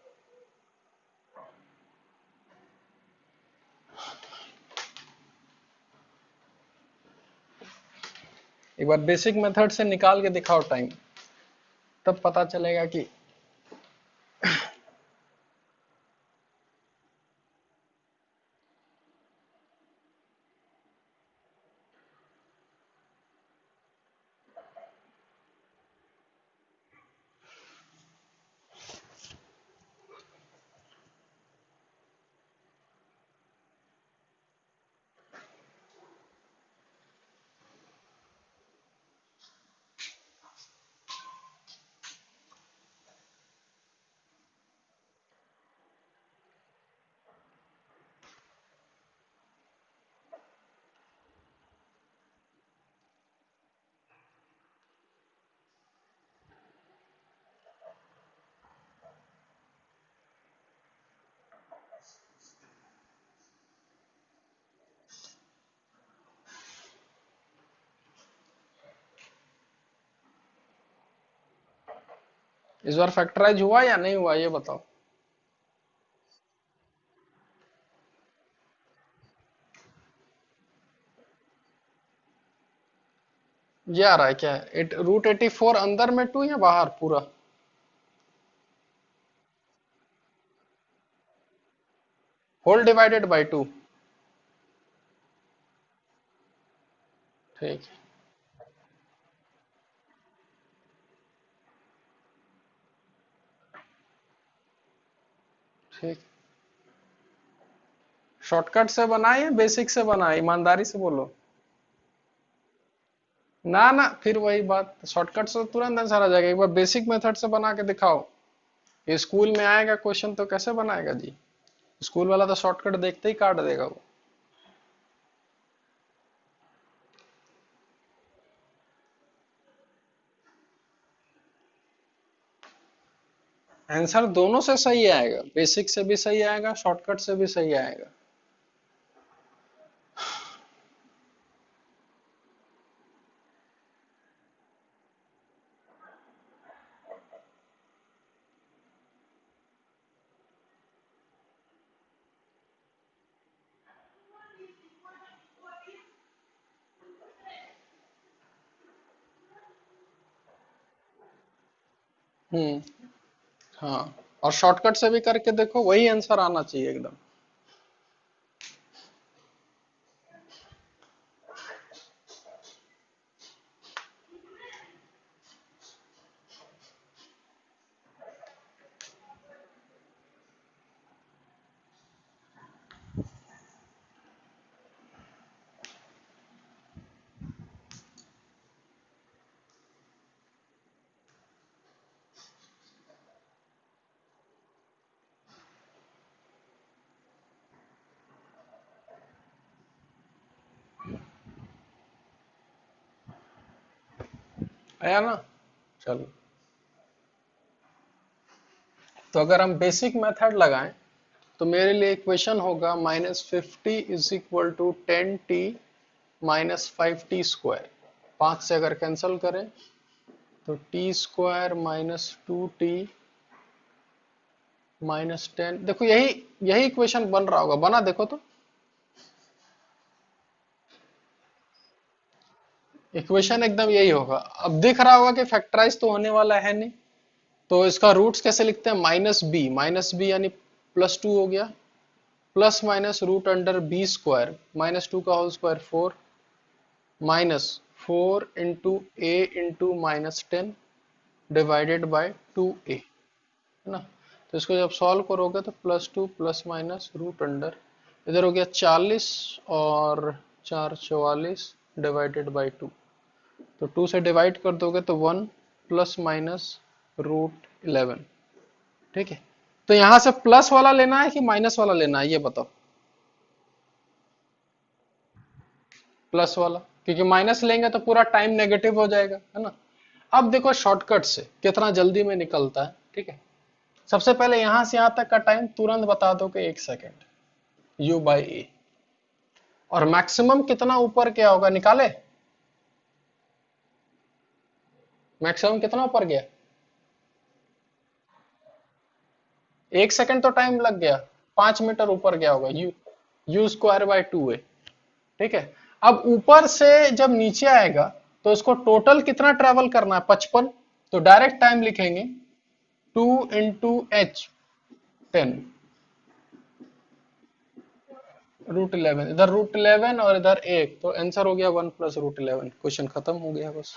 एक बार बेसिक मेथड से निकाल के दिखाओ टाइम, तब पता चलेगा कि इस बार फैक्टराइज हुआ या नहीं हुआ ये बताओ। ये आ रहा है क्या, √84 अंदर में 2 या बाहर पूरा? Whole divided by 2। ठीक है। ठीक। शॉर्टकट से बनाए या बेसिक से बनाए, ईमानदारी से बोलो। ना ना, फिर वही बात, शॉर्टकट से तो तुरंत आंसर आ जाएगा, एक बार बेसिक मेथड से बना के दिखाओ। ये स्कूल में आएगा क्वेश्चन तो कैसे बनाएगा जी? स्कूल वाला तो शॉर्टकट देखते ही काट देगा वो। आंसर दोनों से सही आएगा, बेसिक से भी सही आएगा, शॉर्टकट से भी सही आएगा। हम्म। हाँ, और शॉर्टकट से भी करके देखो, वही आंसर आना चाहिए एकदम। आया ना? चलो, तो अगर हम बेसिक मेथड लगाएं तो मेरे लिए इक्वेशन होगा -50 is equal to 10t -5t²। 5 से अगर कैंसिल करें तो t² -2t -10। देखो यही यही इक्वेशन बन रहा होगा, बना देखो तो। इक्वेशन एकदम यही होगा। अब दिख रहा होगा कि फैक्टराइज तो होने वाला है नहीं, तो इसका रूट्स कैसे लिखते हैं, -b यानी +2 हो गया, प्लस माइनस √√b², -2 का whole square 4, -4 × a × -10 divided by 2a, है ना? तो इसको जब सॉल्व करोगे तो +2 प्लस माइनस √अंडर, इधर हो गया 40 और 4 44 डिवाइडेड बाय 2। तो 2 से डिवाइड कर दोगे तो 1 प्लस माइनस √11। ठीक है, तो यहां से प्लस वाला लेना है कि माइनस वाला लेना है ये बताओ। प्लस वाला, क्योंकि माइनस लेंगे तो पूरा टाइम नेगेटिव हो जाएगा, है ना? अब देखो शॉर्टकट से कितना जल्दी में निकलता है। ठीक है, सबसे पहले यहां से यहां तक का टाइम तुरंत बता दो कि 1 सेकेंड, u/a। और मैक्सिमम कितना ऊपर क्या होगा निकाले? मैक्सिमम कितना ऊपर गया? 1 सेकेंड तो टाइम लग गया, 5 मीटर ऊपर गया होगा, u²/2a। ठीक है, अब ऊपर से जब नीचे आएगा तो उसको टोटल कितना ट्रेवल करना है, 55। तो डायरेक्ट टाइम लिखेंगे 2 × h 10 √11, इधर √11 और इधर 1, तो आंसर हो गया 1 + √11। क्वेश्चन खत्म हो गया बस।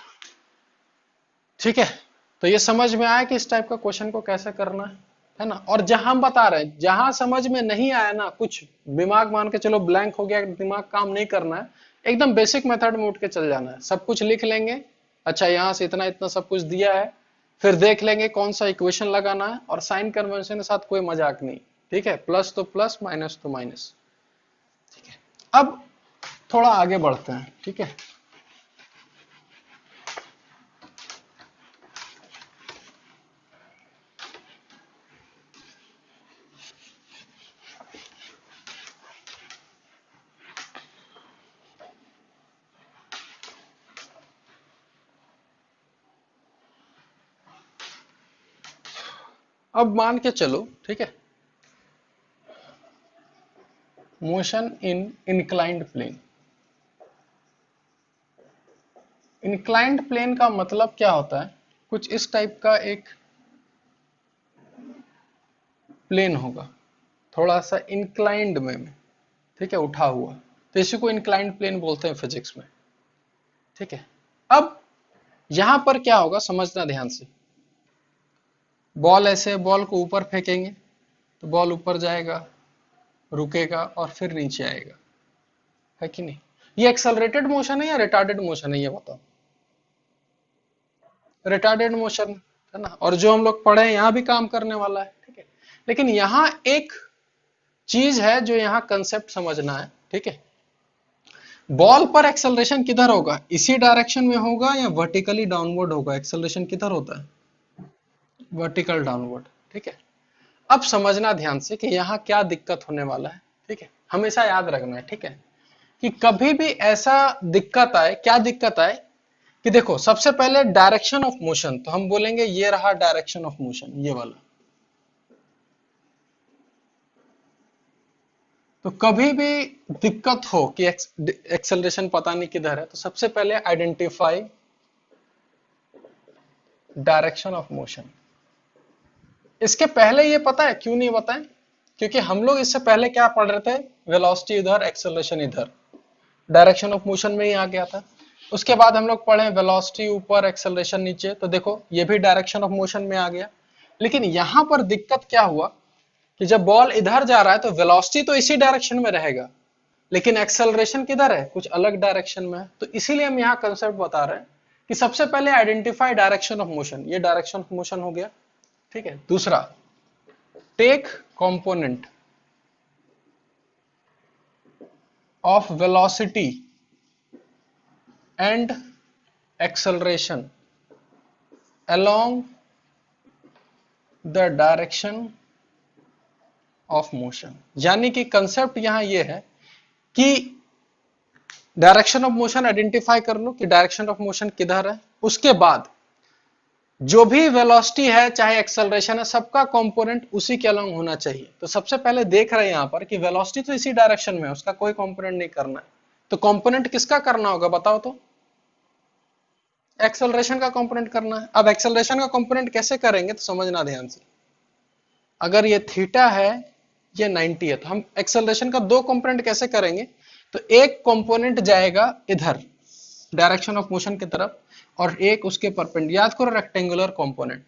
ठीक है, तो ये समझ में आया कि इस टाइप का क्वेश्चन को कैसे करना है ना? और जहां हम बता रहे हैं, जहां समझ में नहीं आया ना कुछ, दिमाग मान के चलो ब्लैंक हो गया, दिमाग काम नहीं करना है, एकदम बेसिक मेथड में उठ के चल जाना है, सब कुछ लिख लेंगे। अच्छा, यहाँ से इतना इतना सब कुछ दिया है, फिर देख लेंगे कौन सा इक्वेशन लगाना है, और साइन कन्वेंशन के साथ कोई मजाक नहीं। ठीक है, प्लस तो प्लस, माइनस तो माइनस। ठीक है, अब थोड़ा आगे बढ़ते हैं। ठीक है, अब मान के चलो, ठीक है, motion in inclined plane. Inclined plane का मतलब क्या होता है, कुछ इस टाइप का एक प्लेन होगा, थोड़ा सा इंक्लाइंड में, ठीक है, उठा हुआ, तो इसी को इंक्लाइंड प्लेन बोलते हैं फिजिक्स में, ठीक है। अब यहां पर क्या होगा समझना ध्यान से, बॉल ऐसे, बॉल को ऊपर फेंकेंगे तो बॉल ऊपर जाएगा, रुकेगा और फिर नीचे आएगा, है कि नहीं। ये एक्सेलरेटेड मोशन है या रिटार्डेड मोशन है, ये बताओ। रिटार्डेड मोशन है ना, और जो हम लोग पढ़े हैं यहां भी काम करने वाला है, ठीक है। लेकिन यहां एक चीज है जो यहां कंसेप्ट समझना है, ठीक है। बॉल पर एक्सेलरेशन किधर होगा, इसी डायरेक्शन में होगा या वर्टिकली डाउनवर्ड होगा, एक्सेलरेशन किधर होता है, वर्टिकल डाउनवर्ड, ठीक है। अब समझना ध्यान से कि यहां क्या दिक्कत होने वाला है, ठीक है, हमेशा याद रखना है, ठीक है, कि कभी भी ऐसा दिक्कत आए, क्या दिक्कत आए, कि देखो सबसे पहले डायरेक्शन ऑफ मोशन, तो हम बोलेंगे ये रहा डायरेक्शन ऑफ मोशन, ये वाला। तो कभी भी दिक्कत हो कि एक्सेलरेशन पता नहीं किधर है, तो सबसे पहले आइडेंटिफाई डायरेक्शन ऑफ मोशन। इसके पहले ये पता है क्यों नहीं बताएं, क्योंकि हम लोग इससे पहले क्या पढ़ रहे थे, वेलोसिटी इधर, एक्सेलरेशन इधर, डायरेक्शन ऑफ मोशन में ही आ गया था। उसके बाद हम लोग पढ़े वेलोसिटी ऊपर, एक्सेलरेशन नीचे, तो देखो ये भी डायरेक्शन ऑफ मोशन में आ गया। लेकिन यहां पर दिक्कत क्या हुआ कि जब बॉल इधर जा रहा है तो वेलोसिटी तो इसी डायरेक्शन में रहेगा, लेकिन एक्सेलरेशन किधर है, कुछ अलग डायरेक्शन में है। तो इसीलिए हम यहाँ कंसेप्ट बता रहे हैं कि सबसे पहले आइडेंटिफाई डायरेक्शन ऑफ मोशन, ये डायरेक्शन ऑफ मोशन हो गया, ठीक है। दूसरा, take component of velocity and acceleration along the direction of motion. यानी कि कंसेप्ट यहां ये है कि डायरेक्शन ऑफ मोशन आइडेंटिफाई कर लो कि डायरेक्शन ऑफ मोशन किधर है, उसके बाद जो भी वेलोसिटी है चाहे एक्सेलरेशन है, सबका कंपोनेंट उसी के अलोंग होना चाहिए। तो सबसे पहले देख रहे हैं यहां पर कि वेलोसिटी तो इसी डायरेक्शन में है, उसका कोई कंपोनेंट नहीं करना है, तो कंपोनेंट किसका करना होगा बताओ तो, एक्सेलरेशन का कंपोनेंट करना है। अब एक्सेलरेशन का कंपोनेंट कैसे करेंगे तो समझना ध्यान से, अगर ये थीटा है, ये 90 है, तो हम एक्सेलरेशन का दो कंपोनेंट कैसे करेंगे, तो एक कंपोनेंट जाएगा इधर डायरेक्शन ऑफ मोशन की तरफ, और एक उसके परपेंडिकुलर, याद करो रेक्टेंगुलर कंपोनेंट,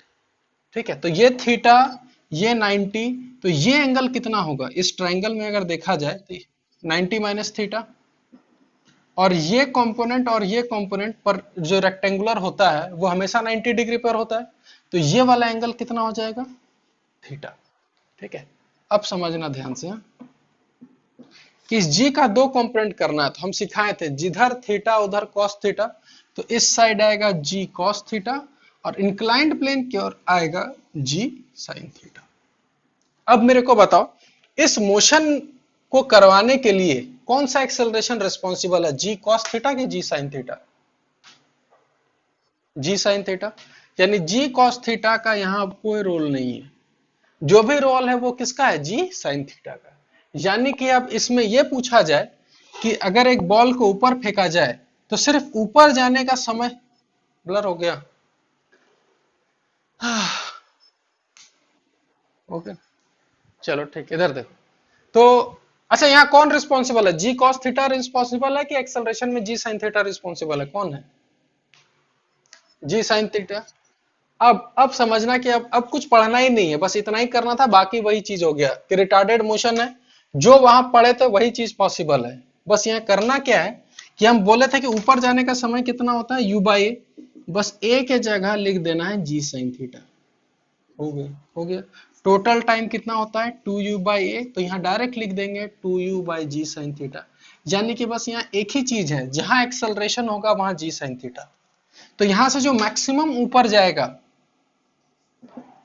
ठीक है। तो ये थीटा, ये 90, तो ये एंगल कितना होगा इस ट्रायंगल में अगर देखा जाए तो 90 माइनस थीटा, और ये कंपोनेंट और ये कंपोनेंट पर जो रेक्टेंगुलर होता है वो हमेशा 90 डिग्री पर होता है, तो ये वाला एंगल कितना हो जाएगा, थीटा, ठीक है। अब समझना ध्यान से कि जी का दो कंपोनेंट करना है, तो हम सिखाए थे जिधर थीटा उधर कॉस थीटा, तो इस साइड आएगा जी कॉस थीटा और इंक्लाइंड प्लेन की ओर आएगा जी साइन थीटा। अब मेरे को बताओ इस मोशन को करवाने के लिए कौन सा एक्सेलरेशन रिस्पॉन्सिबल है, जी कॉस थीटा की जी साइन थीटा, जी साइन थीटा। यानी जी कॉस थीटा का यहां कोई रोल नहीं है, जो भी रोल है वो किसका है, जी साइन थीटा का। यानी कि अब इसमें यह पूछा जाए कि अगर एक बॉल को ऊपर फेंका जाए तो सिर्फ ऊपर जाने का समय, ब्लर हो गया, ओके, चलो ठीक, इधर देखो। तो अच्छा यहाँ कौन रिस्पॉन्सिबल है, जी कॉस थीटा रिस्पॉन्सिबल है कि एक्सेलरेशन में जी साइन थीटा रिस्पॉन्सिबल है, कौन है, जी साइन थीटा। अब समझना कि अब कुछ पढ़ना ही नहीं है, बस इतना ही करना था, बाकी वही चीज हो गया कि रिटार्डेड मोशन है, जो वहां पढ़े थे वही चीज पॉसिबल है। बस यहाँ करना क्या है कि हम बोले थे कि ऊपर जाने का समय कितना होता है, u बाई ए, बस ए के जगह लिख देना है जी साइन थीटा, हो गया, हो गया। टोटल टाइम कितना होता है 2u बाई ए, तो यहाँ डायरेक्ट लिख देंगे 2u by ji sine theta. यानी कि बस यहाँ एक ही चीज है, जहां एक्सेलरेशन होगा वहां जी साइन थीटा। तो यहां से जो मैक्सिमम ऊपर जाएगा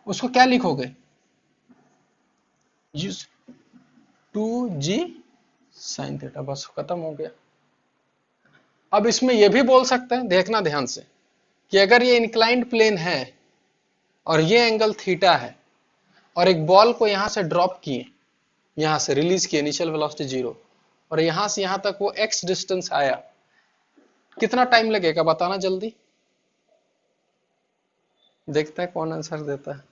उसको क्या लिखोगे, 2g साइन थीटा, बस खत्म हो गया। अब इसमें यह भी बोल सकते हैं, देखना ध्यान से, कि अगर ये इंक्लाइंड प्लेन है और ये एंगल थीटा है, और एक बॉल को यहां से ड्रॉप किए, यहां से रिलीज किए, इनिशियल वेलोसिटी 0, और यहां से यहां तक वो x डिस्टेंस आया, कितना टाइम लगेगा बताना जल्दी। देखते हैं कौन आंसर देता है।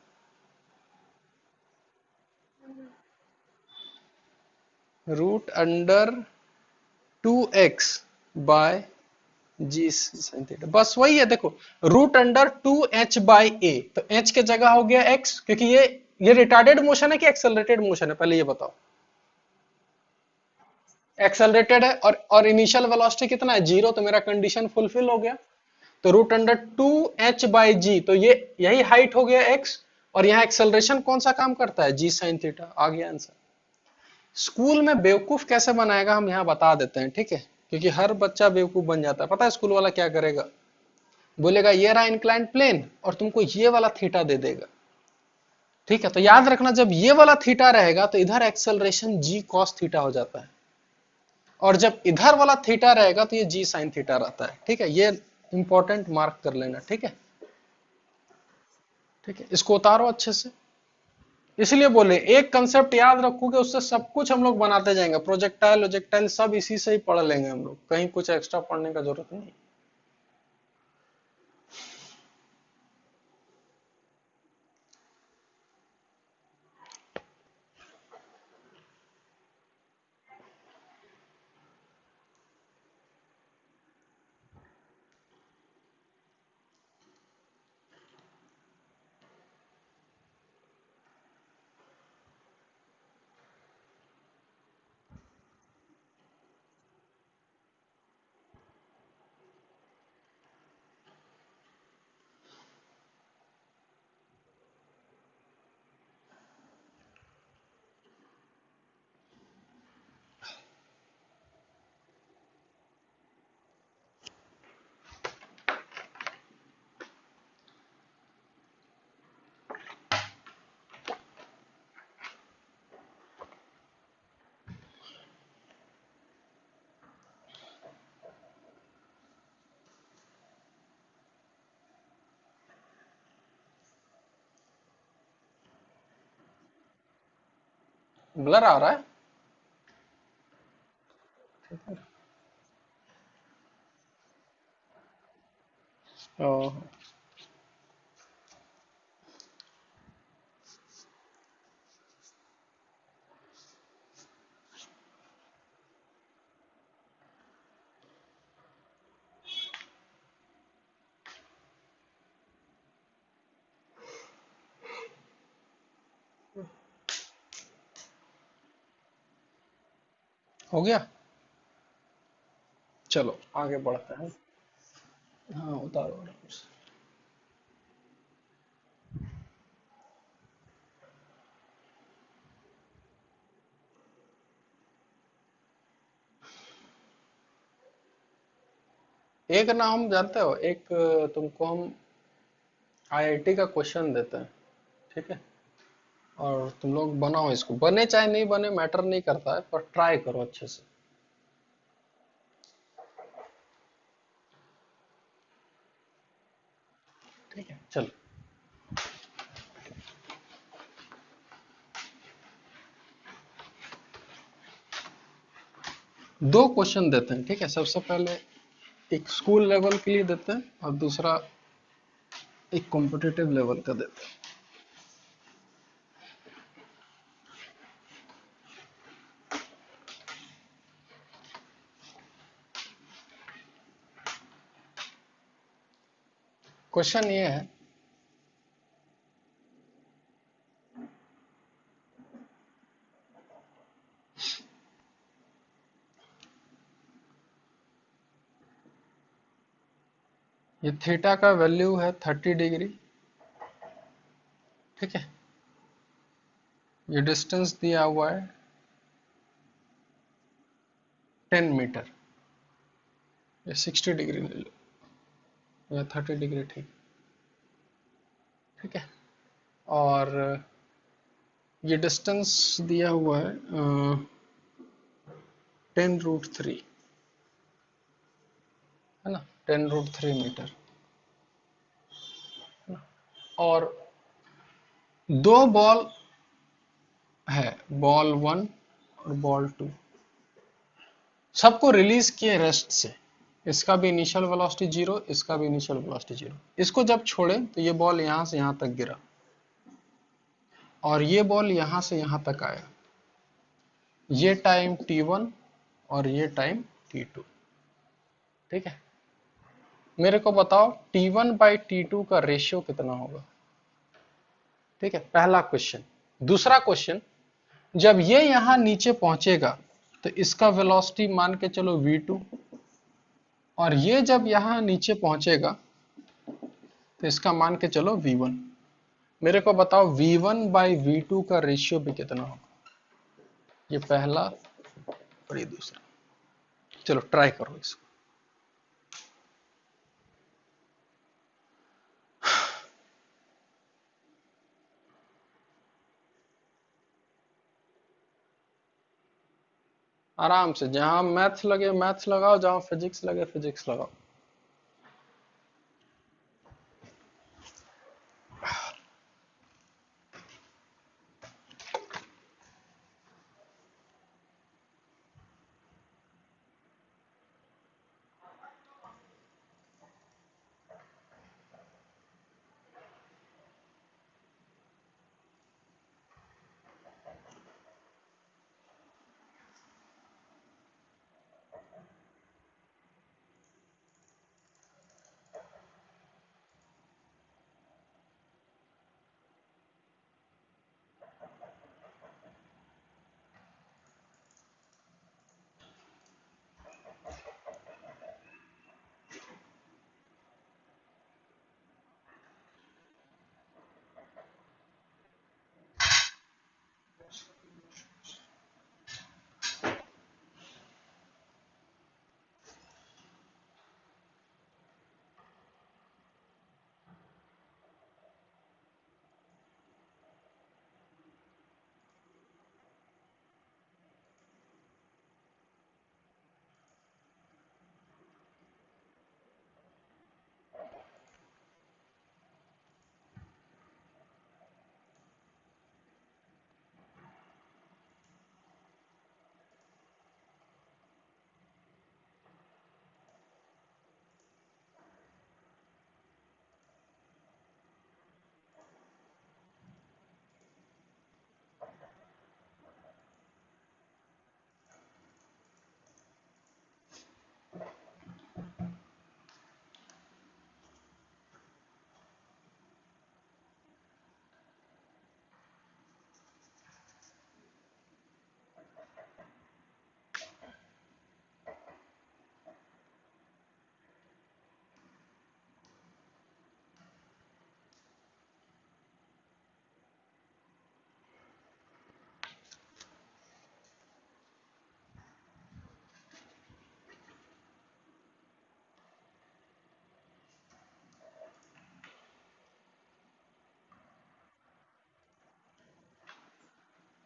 रूट अंडर 2x बाय जी साइन थीटा, बस वही है देखो, रूट अंडर 2h/a, तो h के जगह हो गया x, क्योंकि ये रिटार्डेड मोशन है कि एक्सेलरेटेड मोशन है, पहले ये बताओ। एक्सेलरेटेड है, और इनिशियल वेलोसिटी कितना है 0, तो मेरा कंडीशन फुलफिल हो गया। तो रूट अंडर 2h/g, तो ये यही हाइट हो गया x, और यहाँ एक्सेलरेशन कौन सा काम करता है, जी साइन थीटा, आ गया आंसर। स्कूल में बेवकूफ कैसे बनाएगा हम यहाँ बता देते हैं, ठीक है, क्योंकि हर बच्चा बेवकूफ बन जाता है। पता है स्कूल वाला क्या करेगा, बोलेगा ये रहा इंक्लाइंड प्लेन और तुमको ये वाला थीटा दे देगा, ठीक है। तो याद रखना, जब ये वाला थीटा रहेगा तो इधर एक्सेलरेशन जी कॉस थीटा हो जाता है, और जब इधर वाला थीटा रहेगा तो ये जी साइन थीटा रहता है, ठीक है। ये इंपॉर्टेंट मार्क कर लेना, ठीक है। ठीक है, इसको उतारो अच्छे से। इसलिए बोले एक कंसेप्ट याद रखोगे, उससे सब कुछ हम लोग बनाते जाएंगे, प्रोजेक्टाइल प्रोजेक्टाइल सब इसी से ही पढ़ लेंगे हम लोग, कहीं कुछ एक्स्ट्रा पढ़ने का जरूरत नहीं। ब्लर आ रहा है। ओह, हो गया, चलो आगे बढ़ते हैं। हाँ उतारो आराम से। एक ना हम जानते हो, एक तुमको हम आईआईटी का क्वेश्चन देते हैं, ठीक है, और तुम लोग बनाओ इसको, बने चाहे नहीं बने मैटर नहीं करता है, पर ट्राई करो अच्छे से। ठीक है चलो, दो क्वेश्चन देते हैं, ठीक है। सबसे पहले एक स्कूल लेवल के लिए देते हैं, और दूसरा एक कॉम्पिटिटिव लेवल का देते हैं। क्वेश्चन ये है, ये थीटा का वैल्यू है 30 डिग्री, ठीक है। ये डिस्टेंस दिया हुआ है 10 मीटर, ये 60 डिग्री ले लो, या 30 डिग्री, ठीक, ठीक है। और ये डिस्टेंस दिया हुआ है 10√3, है ना, 10√3 मीटर, है ना। और दो बॉल है बॉल 1 और बॉल 2, सबको रिलीज किए रेस्ट से। इसका भी इनिशियल वेलोसिटी जीरो, इसका भी इनिशियल वेलोसिटी जीरो। इसको जब छोड़े तो ये बॉल यहां से यहां तक गिरा और ये बॉल यहां से यहां तक आया। ये टाइम t1 और ये टाइम t2। ठीक है, मेरे को बताओ t1 बाई t2 का रेशियो कितना होगा। ठीक है, पहला क्वेश्चन। दूसरा क्वेश्चन, जब ये यहां नीचे पहुंचेगा तो इसका वेलोसिटी मान के चलो v2, और ये जब यहां नीचे पहुंचेगा तो इसका मान के चलो v1। मेरे को बताओ v1 बाई v2 का रेशियो भी कितना होगा। ये पहला और ये दूसरा। चलो ट्राई करो इसको। आराम से, जहां मैथ्स लगे मैथ्स लगाओ, जहां फिजिक्स लगे फिजिक्स लगाओ।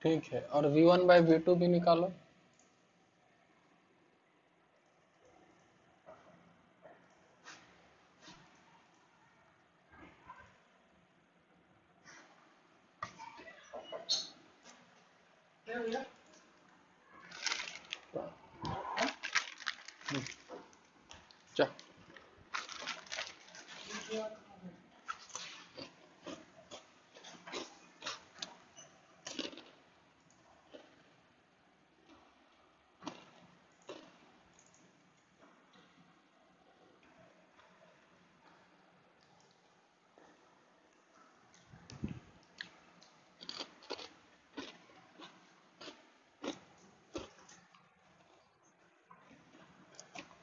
ठीक है, और v1 बाई v2 भी निकालो। चल,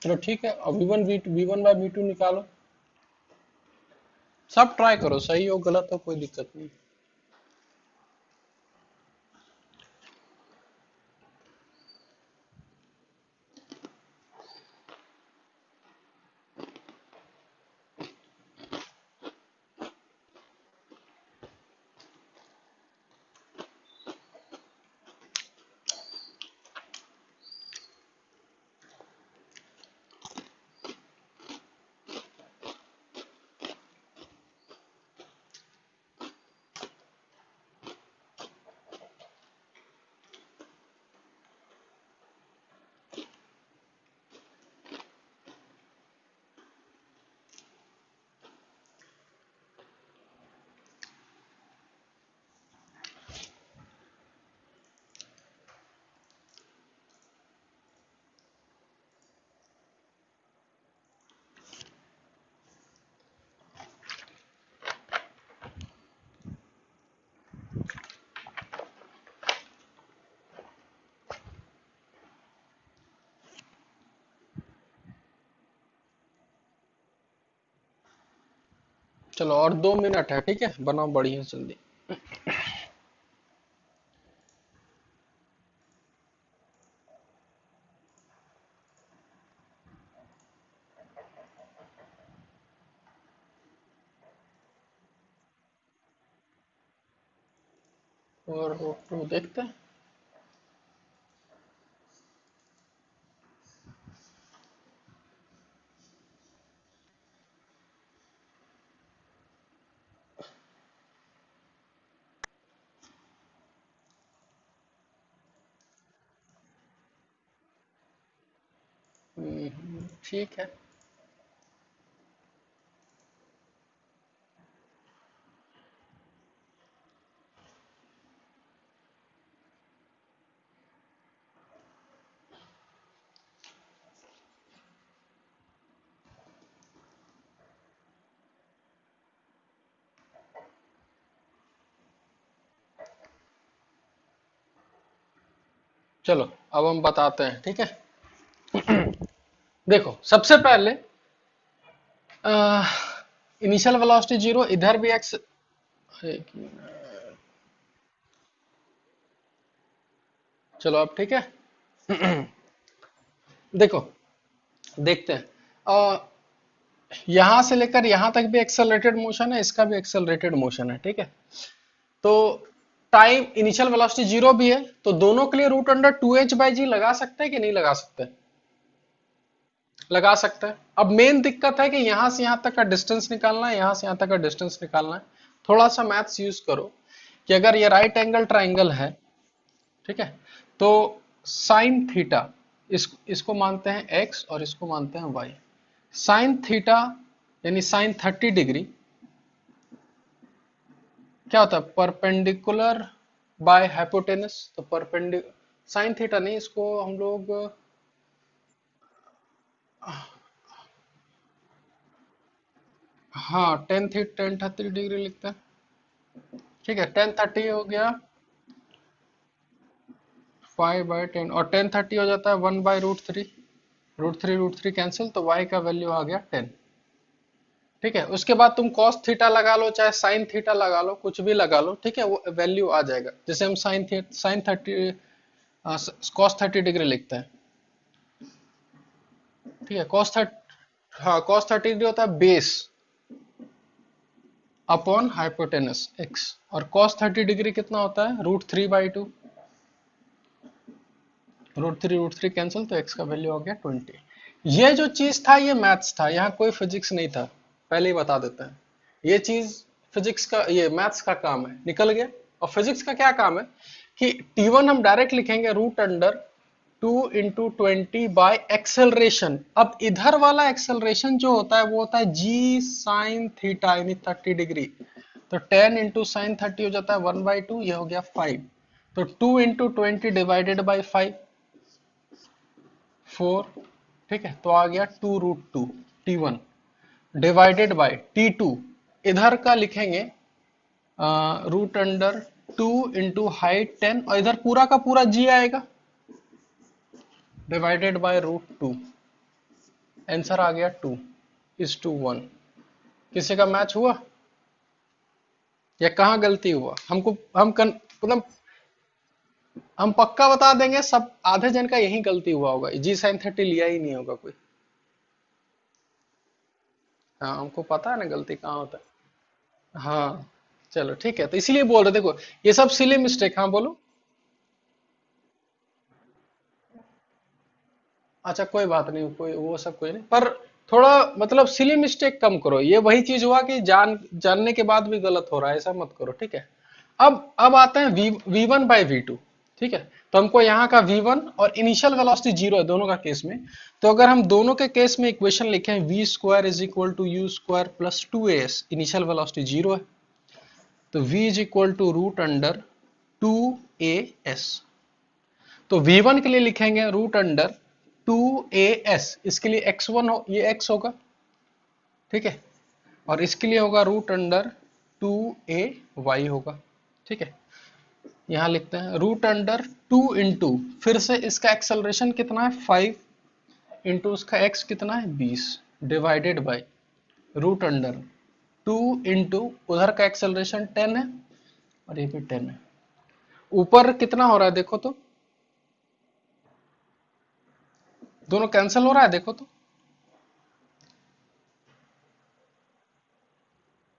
चलो ठीक है, अब v1 बाई v2 निकालो। सब ट्राई करो, सही हो गलत हो कोई दिक्कत नहीं। चलो और 2 मिनट है, ठीक है, बनाओ बढ़िया जल्दी। और वो देखते हैं। ठीक है। चलो अब हम बताते हैं, ठीक है। देखो सबसे पहले इनिशियल वेलोसिटी जीरो, इधर भी एक्स। चलो अब ठीक है। देखो देखते हैं। यहां से लेकर यहां तक भी एक्सेलरेटेड मोशन है, इसका भी एक्सेलरेटेड मोशन है, ठीक है। तो टाइम इनिशियल वेलोसिटी जीरो भी है, तो दोनों के लिए रूट अंडर 2h/g लगा सकते हैं कि नहीं लगा सकते? लगा सकते हैं। अब मेन दिक्कत है कि यहां से यहां तक का डिस्टेंस निकालना है, यहां से यहां तक का डिस्टेंस निकालना है। थोड़ा सा मैथ्स यूज करो कि अगर ये राइट एंगल ट्राइंगल है, ठीक है, तो साइन थीटा, इसको मानते हैं एक्स और इसको मानते हैं वाई। साइन थीटा यानी साइन 30 डिग्री क्या होता है? Perpendicular by hypotenuse. तो परपेंडिक साइन थीटा नहीं, इसको हम लोग हाँ टेन 30 डिग्री लिखते हैं, ठीक है। 1030 हो गया 5/10, और 1030 हो जाता है 1/√3। रूट थ्री कैंसिल, तो y का वैल्यू आ गया 10, ठीक है। उसके बाद तुम cos थीटा लगा लो चाहे sin थीटा लगा लो, कुछ भी लगा लो, ठीक है, वो वैल्यू आ जाएगा। जैसे हम साइन 30 cos 30 डिग्री लिखते हैं, ठीक है। cos 30 डिग्री होता है बेस अपॉन हाइपोटेनस x, और cos 30 डिग्री कितना होता है? √3/2। रूट थ्री कैंसिल, तो x का वैल्यू हो गया 20। ये जो चीज था ये मैथ्स था, यहाँ कोई फिजिक्स नहीं था, पहले ही बता देते हैं। ये चीज फिजिक्स का, ये मैथ्स का काम है, निकल गया। और फिजिक्स का क्या काम है कि T1 हम डायरेक्ट लिखेंगे रूट अंडर 2 × 20 बाय एक्सेलरेशन। अब इधर वाला एक्सेलरेशन जो होता है वो होता है g साइन थीटा यानी 30 डिग्री। तो 10 × sin 30 हो जाता है 1/2, ये हो गया 5। तो 2 × 20 डिवाइडेड बाई 5, 4, ठीक है। तो आ गया 2√2 T1 डिवाइडेड बाय T2, इधर का लिखेंगे रूट अंडर 2 × हाइट 10, और इधर पूरा का पूरा g आएगा डिवाइडेड बाय √2। आंसर आ गया 2:1। किसी का मैच हुआ या कहाँ गलती हुआ? हमको मतलब हम पक्का बता देंगे, सब आधे जन का यही गलती हुआ होगा, जी साइन 30 लिया ही नहीं होगा कोई। हाँ हमको पता है ना गलती कहाँ होता है। हाँ चलो ठीक है, तो इसीलिए बोल रहे, देखो ये सब सिली मिस्टेक। हाँ बोलो। अच्छा कोई बात नहीं, कोई वो सब कोई नहीं, पर थोड़ा मतलब सिली मिस्टेक कम करो। ये वही चीज हुआ कि जानने के बाद भी गलत हो रहा है, ऐसा मत करो, ठीक है। अब आते हैं V1/V2, ठीक है। तो हमको यहाँ का V1 और इनिशियल वेलोसिटी जीरो है दोनों का केस में। तो अगर हम दोनों के केस में इक्वेशन लिखें v² = u² + 2as, initial velocity zero है, तो v √2as। तो V1 के लिए लिखेंगे √2as, इसके लिए x1 हो, ये x होगा, ठीक है। और इसके लिए होगा √2ay होगा, ठीक है। यहां लिखते हैं √2 फिर से इसका एक्सेलरेशन कितना है 5, इंटू उसका x कितना है 20, divided by root under two into उधर का एक्सेलरेशन 10 है और ये भी 10 है। ऊपर कितना हो रहा है देखो तो, दोनों कैंसिल हो रहा है देखो तो।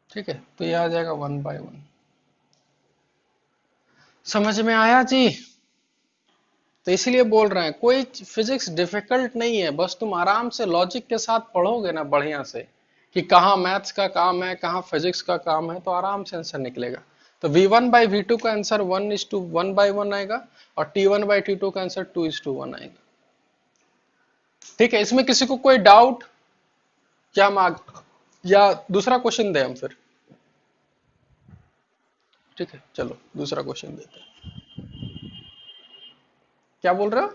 ठीक है, तो ये आ जाएगा 1/1। समझ में आया जी? तो इसीलिए बोल रहे हैं कोई फिजिक्स डिफिकल्ट नहीं है, बस तुम आराम से लॉजिक के साथ पढ़ोगे ना बढ़िया से कि कहाँ मैथ्स का काम है कहाँ फिजिक्स का काम है, तो आराम से आंसर निकलेगा। तो V1/V2 का आंसर 1:1/1 आएगा और T1/T2 का आंसर 2:1 आएगा। ठीक है, इसमें किसी को कोई डाउट? क्या हम या दूसरा क्वेश्चन दे हम फिर? ठीक है, चलो दूसरा क्वेश्चन देते हैं। क्या बोल रहे हो?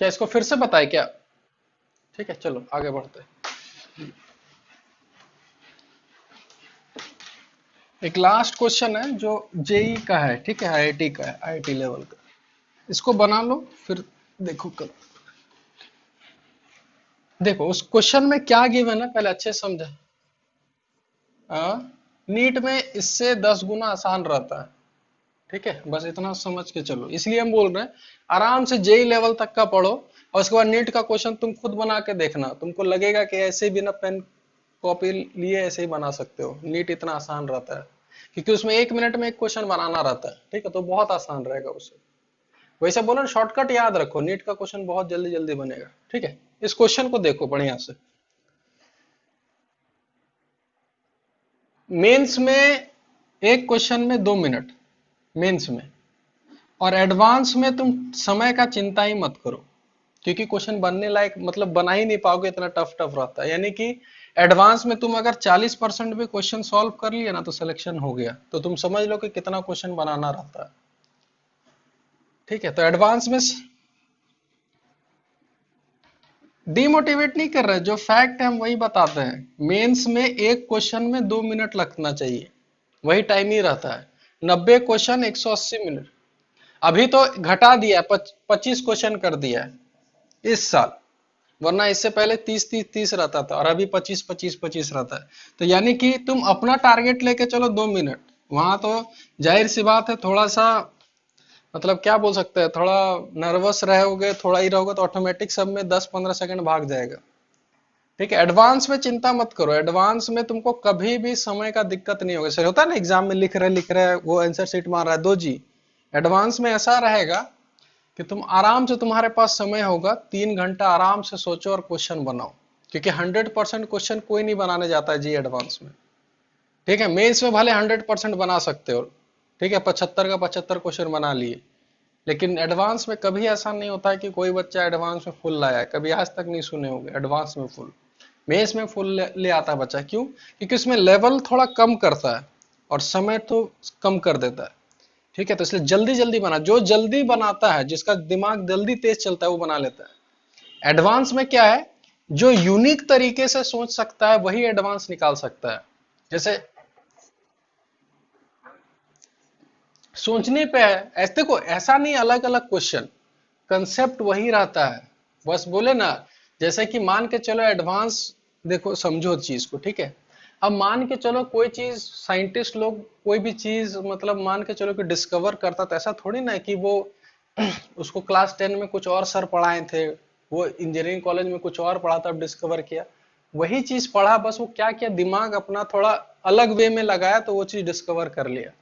क्या इसको फिर से बताए क्या? ठीक है, चलो आगे बढ़ते हैं। एक लास्ट क्वेश्चन है जो जेई का है, ठीक है, आईआईटी का है, आईआईटी लेवल का। इसको बना लो फिर देखो कल। देखो उस क्वेश्चन में क्या गिवन है पहले अच्छे से समझे। नीट में इससे 10 गुना आसान रहता है। ठीक है, बस इतना समझ के चलो, इसलिए हम बोल रहे हैं आराम से जेई लेवल तक का पढ़ो और उसके बाद नीट का क्वेश्चन तुम खुद बना के देखना, तुमको लगेगा कि ऐसे बिना पेन कॉपी लिए ऐसे ही बना सकते हो। नीट इतना आसान रहता है क्योंकि उसमें 1 मिनट में एक क्वेश्चन बनाना रहता है। ठीक है, तो बहुत आसान रहेगा उससे। वैसे बोलो शॉर्टकट याद रखो, नीट का क्वेश्चन बहुत जल्दी जल्दी बनेगा। ठीक है, इस क्वेश्चन को देखो बढ़िया से। मेंस में एक क्वेश्चन में 2 मिनट, मेंस में। और एडवांस में तुम समय का चिंता ही मत करो क्योंकि क्वेश्चन बनने लायक मतलब बना ही नहीं पाओगे, इतना टफ टफ रहता है। यानी कि एडवांस में तुम अगर 40% भी क्वेश्चन सॉल्व कर लिया ना तो सिलेक्शन हो गया, तो तुम समझ लो कि कितना क्वेश्चन बनाना रहता है। ठीक है, तो एडवांस में डिमोटिवेट नहीं कर रहे, जो फैक्ट है हम वही बताते हैं। मेंस में एक क्वेश्चन में 2 मिनट लगना चाहिए, वही टाइम ही रहता है। 90 क्वेश्चन 180 मिनट। अभी तो घटा दिया, 25 क्वेश्चन कर दिया है इस साल, वरना इससे पहले 30 30 30 रहता था और अभी 25 25 25 रहता है। तो यानी कि तुम अपना टारगेट लेके चलो 2 मिनट, वहां तो जाहिर सी बात है थोड़ा सा मतलब क्या बोल सकते हैं, थोड़ा नर्वस रहोगे, थोड़ा ही रहोगे तो ऑटोमेटिक सब में 10 15 सेकंड भाग जाएगा। ठीक है, एडवांस में चिंता मत करो, एडवांस में तुमको कभी भी समय का दिक्कत नहीं होगा। सर होता है ना एग्जाम में लिख रहे वो आंसर शीट मार रहा है 2 जी। एडवांस में ऐसा रहेगा कि तुम आराम से, तुम्हारे पास समय होगा 3 घंटा, आराम से सोचो और क्वेश्चन बनाओ। क्योंकि 100% क्वेश्चन कोई नहीं बनाने जाता है जी एडवांस में। ठीक है, मेंस में भले 100% बना सकते हो, ठीक है, 75 का 75 क्वेश्चन बना लिए, लेकिन एडवांस में कभी ऐसा नहीं होता है कि कोई बच्चा एडवांस में फुल लाया है। कभी आज तक नहीं सुने होंगे एडवांस में फुल। मेंस में फुल ले आता है बच्चा, क्यों? क्योंकि उसमें लेवल थोड़ा कम करता है और समय तो कम कर देता है। ठीक है, तो इसलिए जल्दी जल्दी बना, जो जल्दी बनाता है, जिसका दिमाग जल्दी तेज चलता है वो बना लेता है। एडवांस में क्या है, जो यूनिक तरीके से सोच सकता है वही एडवांस निकाल सकता है। जैसे सोचने पे है, ऐसे देखो ऐसा नहीं अलग अलग क्वेश्चन, कंसेप्ट वही रहता है। बस बोले ना, जैसे कि मान के चलो एडवांस, देखो समझो चीज को, ठीक है। अब मान के चलो कोई चीज साइंटिस्ट लोग कोई भी चीज मतलब मान के चलो कि डिस्कवर करता, तो ऐसा थोड़ी ना है कि वो उसको क्लास 10 में कुछ और सर पढ़ाए थे, वो इंजीनियरिंग कॉलेज में कुछ और पढ़ा था, अब डिस्कवर किया वही चीज पढ़ा, बस वो क्या किया दिमाग अपना थोड़ा अलग वे में लगाया तो वो चीज डिस्कवर कर लिया।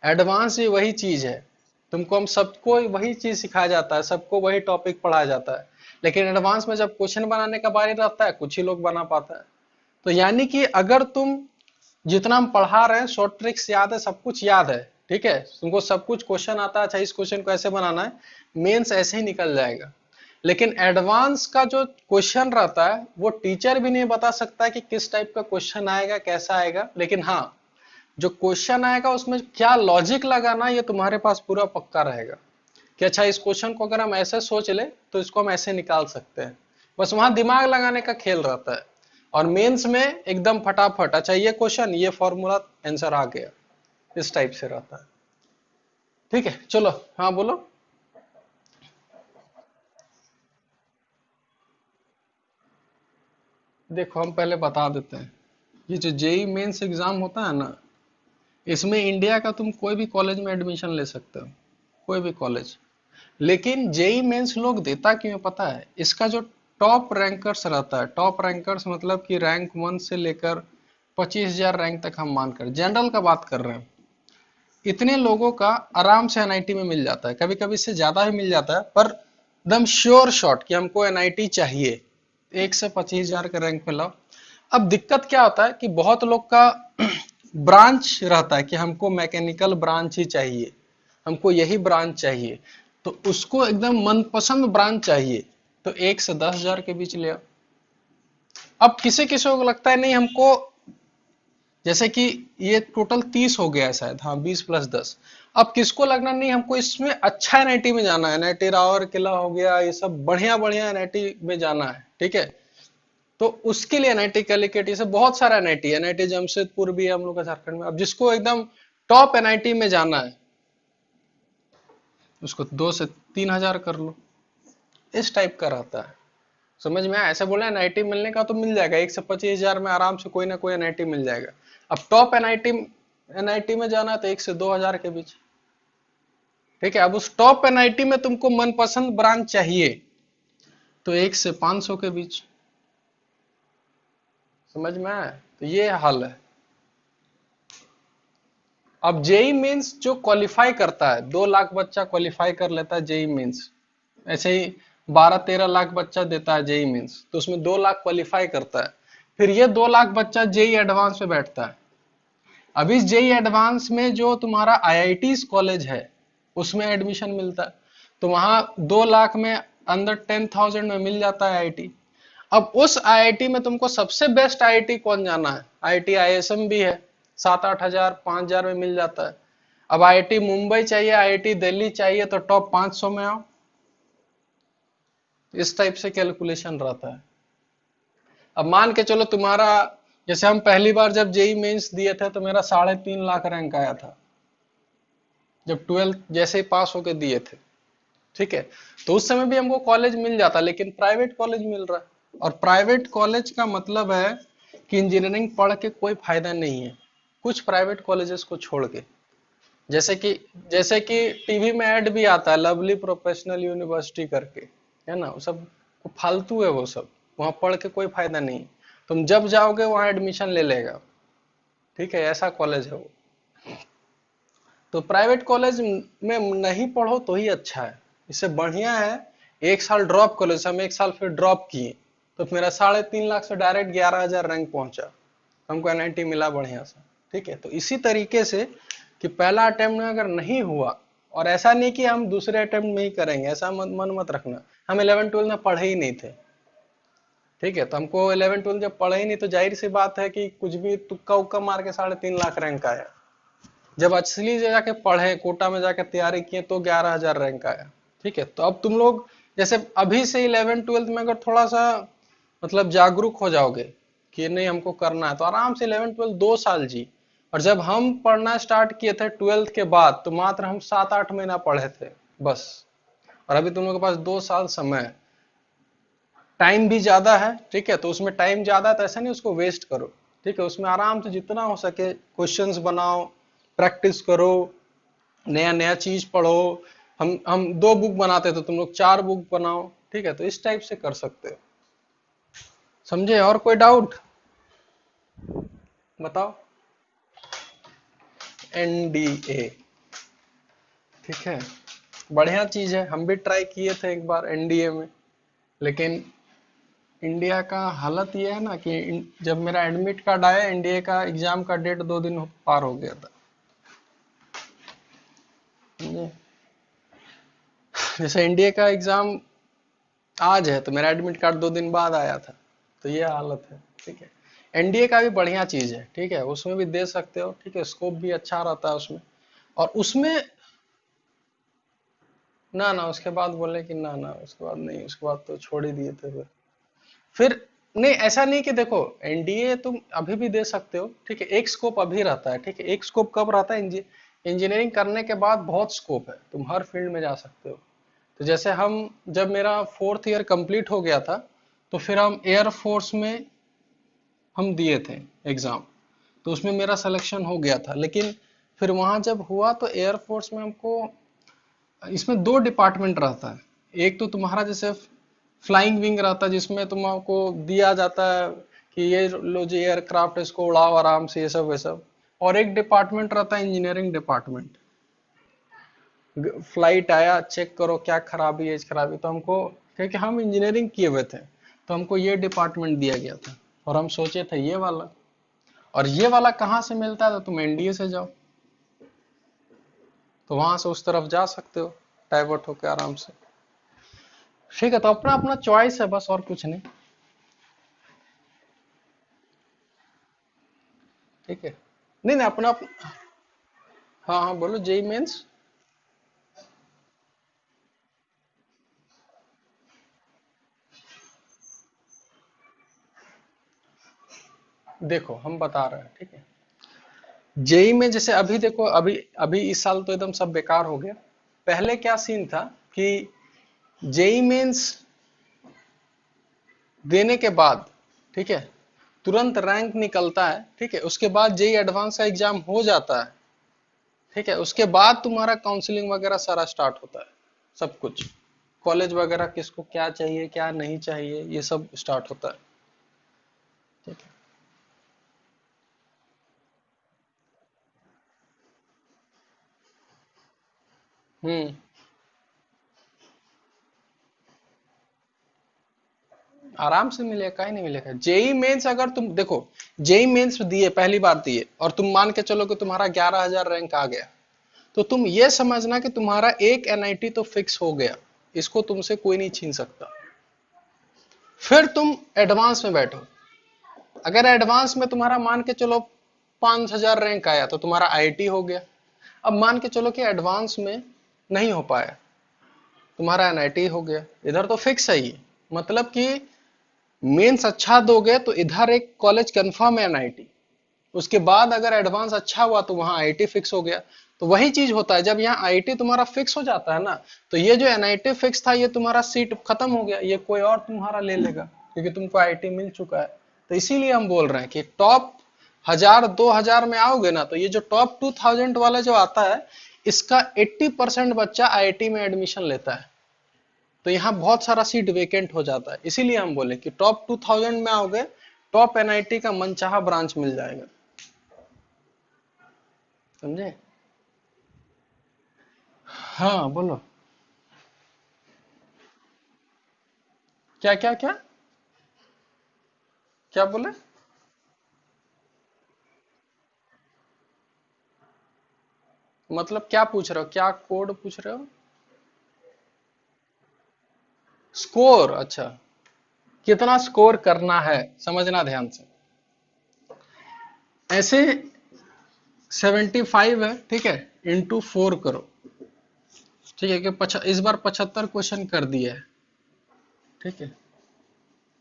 एडवांस भी वही चीज है, तुमको हम सबको वही चीज सिखाया जाता है, सबको वही टॉपिक पढ़ाया जाता है। लेकिन एडवांस में जब क्वेश्चन बनाने का बारी रहता है कुछ ही लोग बना पाता है। तो यानी कि अगर तुम जितना हम पढ़ा रहे हैं शॉर्ट ट्रिक्स याद है, सब कुछ याद है, ठीक है, तुमको सब कुछ क्वेश्चन आता है, अच्छा इस क्वेश्चन को ऐसे बनाना है, मेंस ऐसे ही निकल जाएगा। लेकिन एडवांस का जो क्वेश्चन रहता है वो टीचर भी नहीं बता सकता कि किस टाइप का क्वेश्चन आएगा कैसा आएगा, लेकिन हाँ जो क्वेश्चन आएगा उसमें क्या लॉजिक लगाना ये तुम्हारे पास पूरा पक्का रहेगा कि अच्छा इस क्वेश्चन को अगर हम ऐसे सोच ले तो इसको हम ऐसे निकाल सकते हैं। बस वहां दिमाग लगाने का खेल रहता है। और मेंस में एकदम फटाफट, अच्छा ये क्वेश्चन ये फॉर्मूला आंसर आ गया, इस टाइप से रहता है। ठीक है, चलो हाँ बोलो। देखो हम पहले बता देते हैं, ये जो जेई मेंस एग्जाम होता है ना, इसमें इंडिया का तुम कोई भी कॉलेज में एडमिशन ले सकते हो, कोई भी कॉलेज। लेकिन जेई मेंस लोग देता क्यों है पता है? इसका जो टॉप रैंकर्स रहता है, टॉप रैंकर्स मतलब कि रैंक 1 से लेकर 25,000 रैंक तक, हम मानकर जनरल का बात कर रहे हैं, इतने लोगों का आराम से एनआईटी में मिल जाता है, कभी कभी इससे ज्यादा भी मिल जाता है, पर एकदम श्योर शॉट कि हमको एनआईटी चाहिए, 1 से 25,000 के रैंक पे लाओ। अब दिक्कत क्या होता है कि बहुत लोग का ब्रांच रहता है कि हमको मैकेनिकल ब्रांच ही चाहिए, हमको यही ब्रांच चाहिए, तो उसको एकदम मनपसंद ब्रांच चाहिए, तो 1 से 10,000 के बीच ले आओ। अब किसी किसी को लगता है नहीं हमको, जैसे कि ये टोटल 30 हो गया है शायद, हाँ 20 + 10। अब किसको लगना नहीं हमको इसमें अच्छा एनआईटी में जाना है, एनआईटी रावर किला हो गया, ये सब बढ़िया बढ़िया एनआईटी में जाना है, ठीक है, तो उसके लिए एनआईटी कैलिकट, ये सब बहुत सारा एनआईटी, एनआईटी जमशेदपुर भी है हम लोग का झारखंड में। अब जिसको एकदम टॉप एनआईटी में जाना है, उसको 2 से 3 हजार कर लो, इस टाइप का रहता है। समझ में आया? ऐसे बोले एनआईटी मिलने का तो मिल जाएगा, 1 से 25,000 में आराम से कोई ना कोई एनआईटी मिल जाएगा। अब टॉप एनआईटी एनआईटी में जाना है तो 1 से 2 हजार के बीच, ठीक है। अब उस टॉप एनआईटी में तुमको मनपसंद ब्रांच चाहिए, तो 1 से 500 के बीच। समझ में आया? तो ये हाल है। अब जेई मीन्स जो क्वालिफाई करता है, 2 लाख बच्चा क्वालिफाई कर लेता है जेई मीन्स, ऐसे ही 12-13 लाख बच्चा देता है जेई मीन्स, तो उसमें 2 लाख क्वालिफाई करता है। फिर ये 2 लाख बच्चा जेई एडवांस में बैठता है। अब इस जेई एडवांस में जो तुम्हारा आईआईटी कॉलेज है, उसमें एडमिशन मिलता है, तो वहां 2 लाख में अंदर 10,000 में मिल जाता है आईआईटी। अब उस आईआईटी में तुमको सबसे बेस्ट आईआईटी कौन जाना है? आईआईटी आईएसएम भी है, 7-8 हजार 5,000 में मिल जाता है। अब आईआईटी मुंबई चाहिए, आईआईटी दिल्ली चाहिए, तो टॉप 500 में आओ। इस टाइप से कैलकुलेशन रहता है। अब मान के चलो तुम्हारा, जैसे हम पहली बार जब जेई मेंस दिए थे तो मेरा 3.5 लाख रैंक आया था, जब 12th जैसे ही पास होके दिए थे, ठीक है। तो उस समय भी हमको कॉलेज मिल जाता, लेकिन प्राइवेट कॉलेज मिल रहा है, और प्राइवेट कॉलेज का मतलब है कि इंजीनियरिंग पढ़ के कोई फायदा नहीं है, कुछ प्राइवेट कॉलेजेस को छोड़ के। जैसे कि जैसे कि टीवी में ऐड भी आता है, लवली प्रोफेशनल यूनिवर्सिटी करके, है ना, वो सब फालतू है, वो सब वहां पढ़ के कोई फायदा नहीं। तुम जब जाओगे वहां एडमिशन ले लेगा, ठीक है, ऐसा कॉलेज है वो। तो प्राइवेट कॉलेज में नहीं पढ़ो तो ही अच्छा है, इससे बढ़िया है 1 साल ड्रॉप कॉलेज। हम 1 साल फिर ड्रॉप किए, तो मेरा 3.5 लाख से डायरेक्ट 11,000 रैंक पहुंचा, हमको एनआईटी मिला बढ़िया सा, ठीक है। तो इसी तरीके से कि पहला अटेम्प्ट में अगर नहीं हुआ, और ऐसा नहीं कि हम दूसरे अटेम्प्ट में ही करेंगे, ऐसा मन मत रखना। हम 11th 12th में पढ़े ही नहीं थे, ठीक है, तो हमको 11th 12th जब पढ़े ही नहीं, तो जाहिर सी बात है कि कुछ भी तुक्का उक्का मार के 3.5 लाख रैंक आया। जब असली जाके पढ़े, कोटा में जाके तैयारी किए, तो 11,000 रैंक आया, ठीक है। तो अब तुम लोग जैसे अभी से 11th 12th में अगर थोड़ा सा मतलब जागरूक हो जाओगे कि नहीं हमको करना है, तो आराम से 11th 12th 2 साल जी। और जब हम पढ़ना स्टार्ट किए थे 12th के बाद, तो मात्र हम 7-8 महीना पढ़े थे बस, और अभी तुम लोगों के पास 2 साल समय है, टाइम भी ज्यादा है, ठीक है। तो उसमें टाइम ज्यादा है तो ऐसा नहीं उसको वेस्ट करो, ठीक है। उसमें आराम से जितना हो सके क्वेश्चंस बनाओ, प्रैक्टिस करो, नया नया चीज पढ़ो। हम 2 बुक बनाते थे, तुम लोग 4 बुक बनाओ, ठीक है। तो इस टाइप से कर सकते हो। समझे? और कोई डाउट बताओ। एनडीए, ठीक है, बढ़िया चीज है, हम भी ट्राई किए थे एक बार एनडीए में, लेकिन इंडिया का हालत ये है ना कि जब मेरा एडमिट कार्ड आया, एनडीए का एग्जाम का डेट 2 दिन पार हो गया था। समझे? जैसे एनडीए का एग्जाम आज है, तो मेरा एडमिट कार्ड 2 दिन बाद आया था, तो ये हालत है, ठीक है। एनडीए का भी बढ़िया चीज है, ठीक है, उसमें भी दे सकते हो, ठीक है, स्कोप भी अच्छा रहता है उसमें। और उसमें ना ना उसके बाद बोले कि ना ना उसके बाद नहीं, उसके बाद तो छोड़ ही दिए थे फिर नहीं, ऐसा नहीं कि देखो एनडीए तुम अभी भी दे सकते हो, ठीक है, एक स्कोप अभी रहता है, ठीक है। एक स्कोप कब रहता है? इंजीनियरिंग करने के बाद बहुत स्कोप है, तुम हर फील्ड में जा सकते हो। तो जैसे हम, जब मेरा 4th ईयर कंप्लीट हो गया था, तो फिर हम एयर फोर्स में हम दिए थे एग्जाम, तो उसमें मेरा सिलेक्शन हो गया था। लेकिन फिर वहां जब हुआ तो एयरफोर्स में हमको, इसमें दो डिपार्टमेंट रहता है। एक तो तुम्हारा जैसे फ्लाइंग विंग रहता है, जिसमें तुमको दिया जाता है कि ये लो जी एयरक्राफ्ट, इसको उड़ाओ आराम से, ये सब वे सब। और एक डिपार्टमेंट रहता है इंजीनियरिंग डिपार्टमेंट, फ्लाइट आया चेक करो क्या खराबी है, इस खराबी। तो हमको, क्योंकि हम इंजीनियरिंग किए हुए थे, तो हमको ये डिपार्टमेंट दिया गया था, और हम सोचे थे ये वाला। और ये वाला कहाँ से मिलता है, तो तुम एनडीए से जाओ, तो वहां से उस तरफ जा सकते हो डाइवर्ट होकर आराम से। ठीक है, तो अपना अपना चॉइस है बस, और कुछ नहीं। ठीक है, नहीं नहीं अपना हाँ हाँ बोलो, जेई मेंस। देखो हम बता रहे हैं, ठीक है। जेई में जैसे अभी देखो, अभी अभी इस साल तो एकदम सब बेकार हो गया। पहले क्या सीन था कि जेई मेंस देने के बाद, ठीक है, तुरंत रैंक निकलता है, ठीक है, उसके बाद जेई एडवांस का एग्जाम हो जाता है, ठीक है, उसके बाद तुम्हारा काउंसलिंग वगैरह सारा स्टार्ट होता है, सब कुछ, कॉलेज वगैरह किसको क्या चाहिए क्या नहीं चाहिए, ये सब स्टार्ट होता है। ठीक है। हम्म। आराम से मिलेगा, काहे नहीं मिलेगा। जेई मेंस अगर तुम देखो, जेई मेंस दिए, पहली बार दिए, और तुम मान के चलो कि तुम्हारा 11,000 रैंक आ गया, तो तुम ये समझना कि तुम्हारा एक एनआईटी तो फिक्स हो गया, इसको तुमसे कोई नहीं छीन सकता। फिर तुम एडवांस में बैठो। अगर एडवांस में तुम्हारा मान के चलो 5,000 रैंक आया, तो तुम्हारा आईआईटी हो गया। अब मान के चलो कि एडवांस में नहीं हो पाया, तुम्हारा एनआईटी हो गया, इधर तो फिक्स है ही। मतलब कि मेंस अच्छा दोगे तो इधर एक कॉलेज कंफर्म है एनआईटी, उसके बाद अगर एडवांस अच्छा हुआ तो वहां आईआईटी फिक्स हो गया। तो वही चीज होता है, जब यहाँ आईआईटी तुम्हारा फिक्स हो जाता है ना, तो ये जो एनआईटी फिक्स था, ये तुम्हारा सीट खत्म हो गया, ये कोई और तुम्हारा ले लेगा, क्योंकि तुमको आईआईटी मिल चुका है। तो इसीलिए हम बोल रहे हैं कि टॉप 1,000 2,000 में आओगे ना, तो ये जो टॉप 2,000 वाला जो आता है, इसका 80% बच्चा आईआईटी में एडमिशन लेता है। तो यहाँ बहुत सारा सीट वेकेंट हो जाता है, इसीलिए हम बोले कि टॉप 2,000 में आओगे, टॉप एनआईटी का मनचाहा ब्रांच मिल जाएगा। समझे? हाँ बोलो। क्या क्या क्या क्या बोले? मतलब क्या पूछ रहे हो, क्या कोड पूछ रहे हो? स्कोर, अच्छा। कितना स्कोर करना है, समझना ध्यान से। ऐसे 75 है, ठीक है, इंटू 4 करो। ठीक है, कि इस बार 75 क्वेश्चन कर दिया है, ठीक है,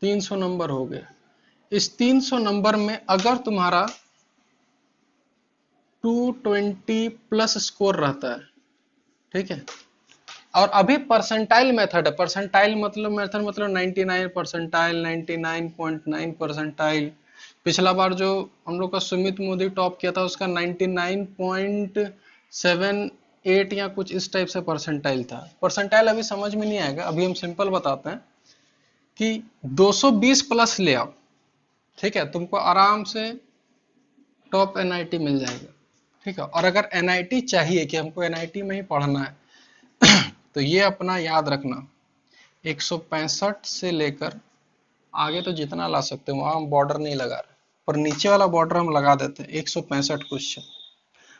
300 नंबर हो गए। इस 300 नंबर में अगर तुम्हारा 220 प्लस स्कोर रहता है, ठीक है, और अभी परसेंटाइल मेथड है, परसेंटाइल मतलब 99 परसेंटाइल, 99.9 परसेंटाइल। पिछला बार जो हम लोग का सुमित मोदी टॉप किया था, उसका 99.78 या कुछ इस टाइप से परसेंटाइल था। परसेंटाइल अभी समझ में नहीं आएगा, अभी हम सिंपल बताते हैं कि 220 प्लस ले आओ, ठीक है, तुमको आराम से टॉप एनआईटी मिल जाएगा। ठीक है, और अगर एनआईटी चाहिए कि हमको एनआईटी में ही पढ़ना है, तो ये अपना याद रखना, 165 से लेकर आगे तो जितना ला सकते हो, वहां हम बॉर्डर नहीं लगा रहे, पर नीचे वाला बॉर्डर हम लगा देते हैं, 165 क्वेश्चन।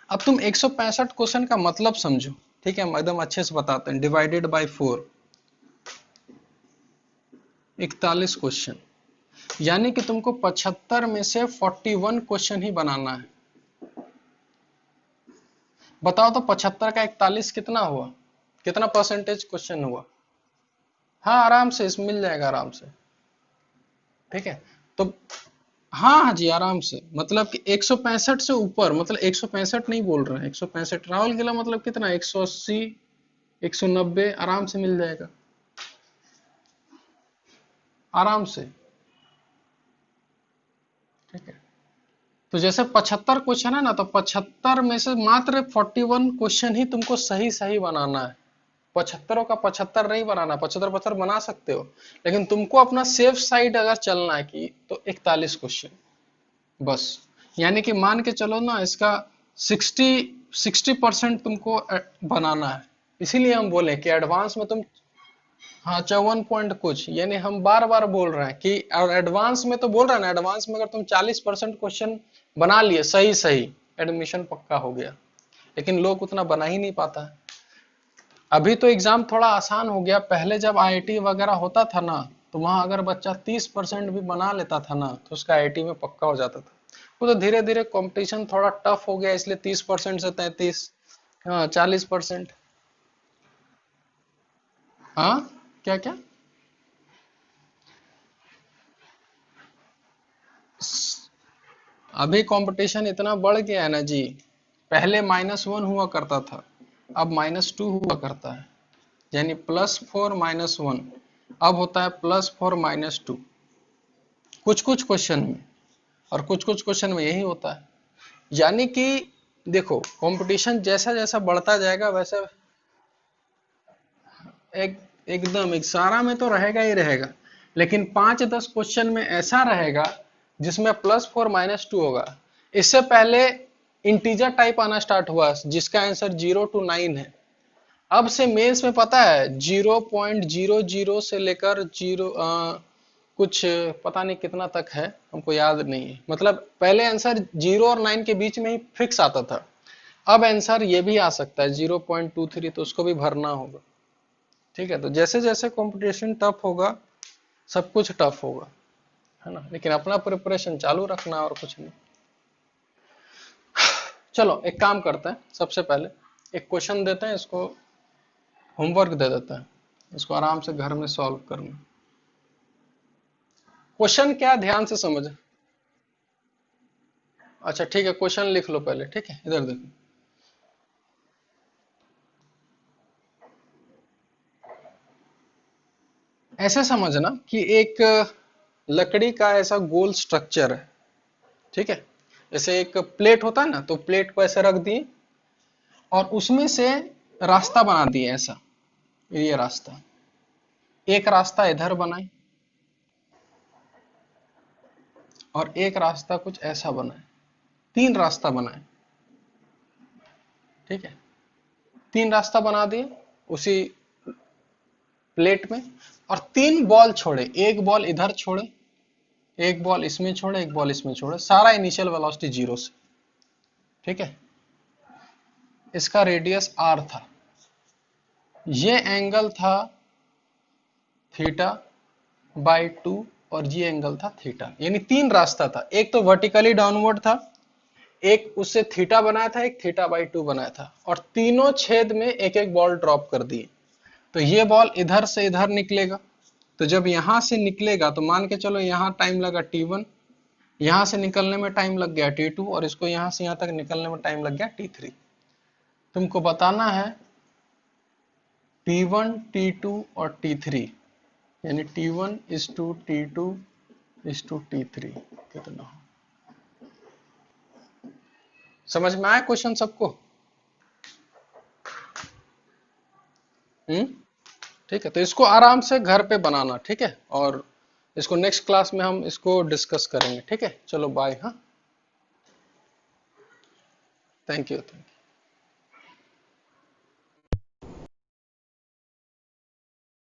अब तुम 165 क्वेश्चन का मतलब समझो, ठीक है, हम एकदम अच्छे से बताते हैं। डिवाइडेड बाय 4, 41 क्वेश्चन, यानी कि तुमको 75 में से 41 क्वेश्चन ही बनाना है। बताओ तो 75 का 41 कितना हुआ, कितना परसेंटेज क्वेश्चन हुआ? हाँ आराम से इस मिल जाएगा आराम से। ठीक है, तो हाँ हाँ जी आराम से, मतलब कि 165 से ऊपर, मतलब 165 नहीं बोल रहे हैं, 165 राहुल केला मतलब कितना, 180, 190 आराम से मिल जाएगा, आराम से। ठीक है। तो जैसे 75 क्वेश्चन है ना, तो 75 में से मात्र 41 क्वेश्चन ही तुमको सही सही बनाना है। 75 का 75 नहीं बनाना, 75 75 बना सकते हो, लेकिन तुमको अपना सेफ साइड अगर चलना है कि तो 41 क्वेश्चन बस। यानी कि मान के चलो ना, इसका 60% तुमको बनाना है। इसीलिए हम बोले कि एडवांस में तुम, हाँ 54 पॉइंट कुछ, यानी हम बार बार बोल रहे हैं कि, और एडवांस में तो बोल रहे हैं ना, एडवांस में अगर तुम 40% क्वेश्चन बना लिए सही सही, एडमिशन पक्का हो गया। लेकिन लोग उतना बना ही नहीं पाता है। अभी तो एग्जाम थोड़ा आसान हो गया, पहले जब आईआईटी वगैरह होता था ना, तो वहां अगर बच्चा 30% भी बना लेता था ना, तो उसका आईआईटी में पक्का हो जाता था। वो तो धीरे धीरे कंपटीशन थोड़ा टफ हो गया, इसलिए 30% से 33, हाँ 40%। हाँ क्या क्या? अभी कंपटीशन इतना बढ़ गया है ना जी। पहले -1 हुआ करता था, अब -2 हुआ करता है। यानी +4 -1, अब होता है +4 -2 कुछ कुछ क्वेश्चन में, और कुछ कुछ क्वेश्चन में यही होता है। यानी कि देखो, कंपटीशन जैसा जैसा बढ़ता जाएगा वैसे, एक एकदम एक सारा में तो रहेगा ही रहेगा, लेकिन 5-10 क्वेश्चन में ऐसा रहेगा जिसमें +4 -2 होगा। इससे पहले इंटीजर टाइप आना स्टार्ट हुआ जिसका आंसर 0 to 9 है। अब से मेंस में पता है 0.00 से लेकर जीरो कुछ पता नहीं कितना तक है, हमको याद नहीं है। मतलब पहले आंसर 0 और 9 के बीच में ही फिक्स आता था। अब आंसर ये भी आ सकता है 0.23, तो उसको भी भरना होगा। ठीक है, तो जैसे जैसे कंपटीशन टफ होगा, सब कुछ टफ होगा, है ना। लेकिन अपना प्रिपरेशन चालू रखना, और कुछ नहीं। चलो एक काम करते हैं, सबसे पहले एक क्वेश्चन देते हैं, इसको होमवर्क दे देते हैं, इसको आराम से घर में सॉल्व करना। क्वेश्चन क्या, ध्यान से समझ। अच्छा ठीक है, क्वेश्चन लिख लो पहले, ठीक है, इधर देखो। ऐसे समझना कि एक लकड़ी का ऐसा गोल स्ट्रक्चर है, ठीक है। जैसे एक प्लेट होता है ना, तो प्लेट को ऐसे रख दिए और उसमें से रास्ता बना दिए ऐसा, ये रास्ता, एक रास्ता इधर बनाए और एक रास्ता कुछ ऐसा बनाए, 3 रास्ता बनाए, ठीक है। 3 रास्ता बना दिए उसी प्लेट में, और 3 बॉल छोड़े, एक बॉल इधर छोड़े, एक बॉल इसमें छोड़े, एक बॉल इसमें छोड़े, सारा इनिशियल वेलोसिटी 0 से, ठीक है। इसका रेडियस r था, ये एंगल था θ/2, और ये एंगल था थीटा। यानी 3 रास्ता था, एक तो वर्टिकली डाउनवर्ड था, एक उससे थीटा बनाया था, एक θ/2 बनाया था, और तीनों छेद में एक एक बॉल ड्रॉप कर दिए। तो ये बॉल इधर से इधर निकलेगा, तो जब यहां से निकलेगा तो मान के चलो यहां टाइम लगा t1, यहां से निकलने में टाइम लग गया t2, और इसको यहां से यहां तक निकलने में टाइम लग गया t3। तुमको बताना है t1, t2 और t3, यानी t1 is to t2 is to t3 कितना हो। समझ में आया क्वेश्चन सबको? हम्म, ठीक है, तो इसको आराम से घर पे बनाना, ठीक है, और इसको नेक्स्ट क्लास में हम इसको डिस्कस करेंगे, ठीक है। चलो बाय, हाँ, थैंक यू।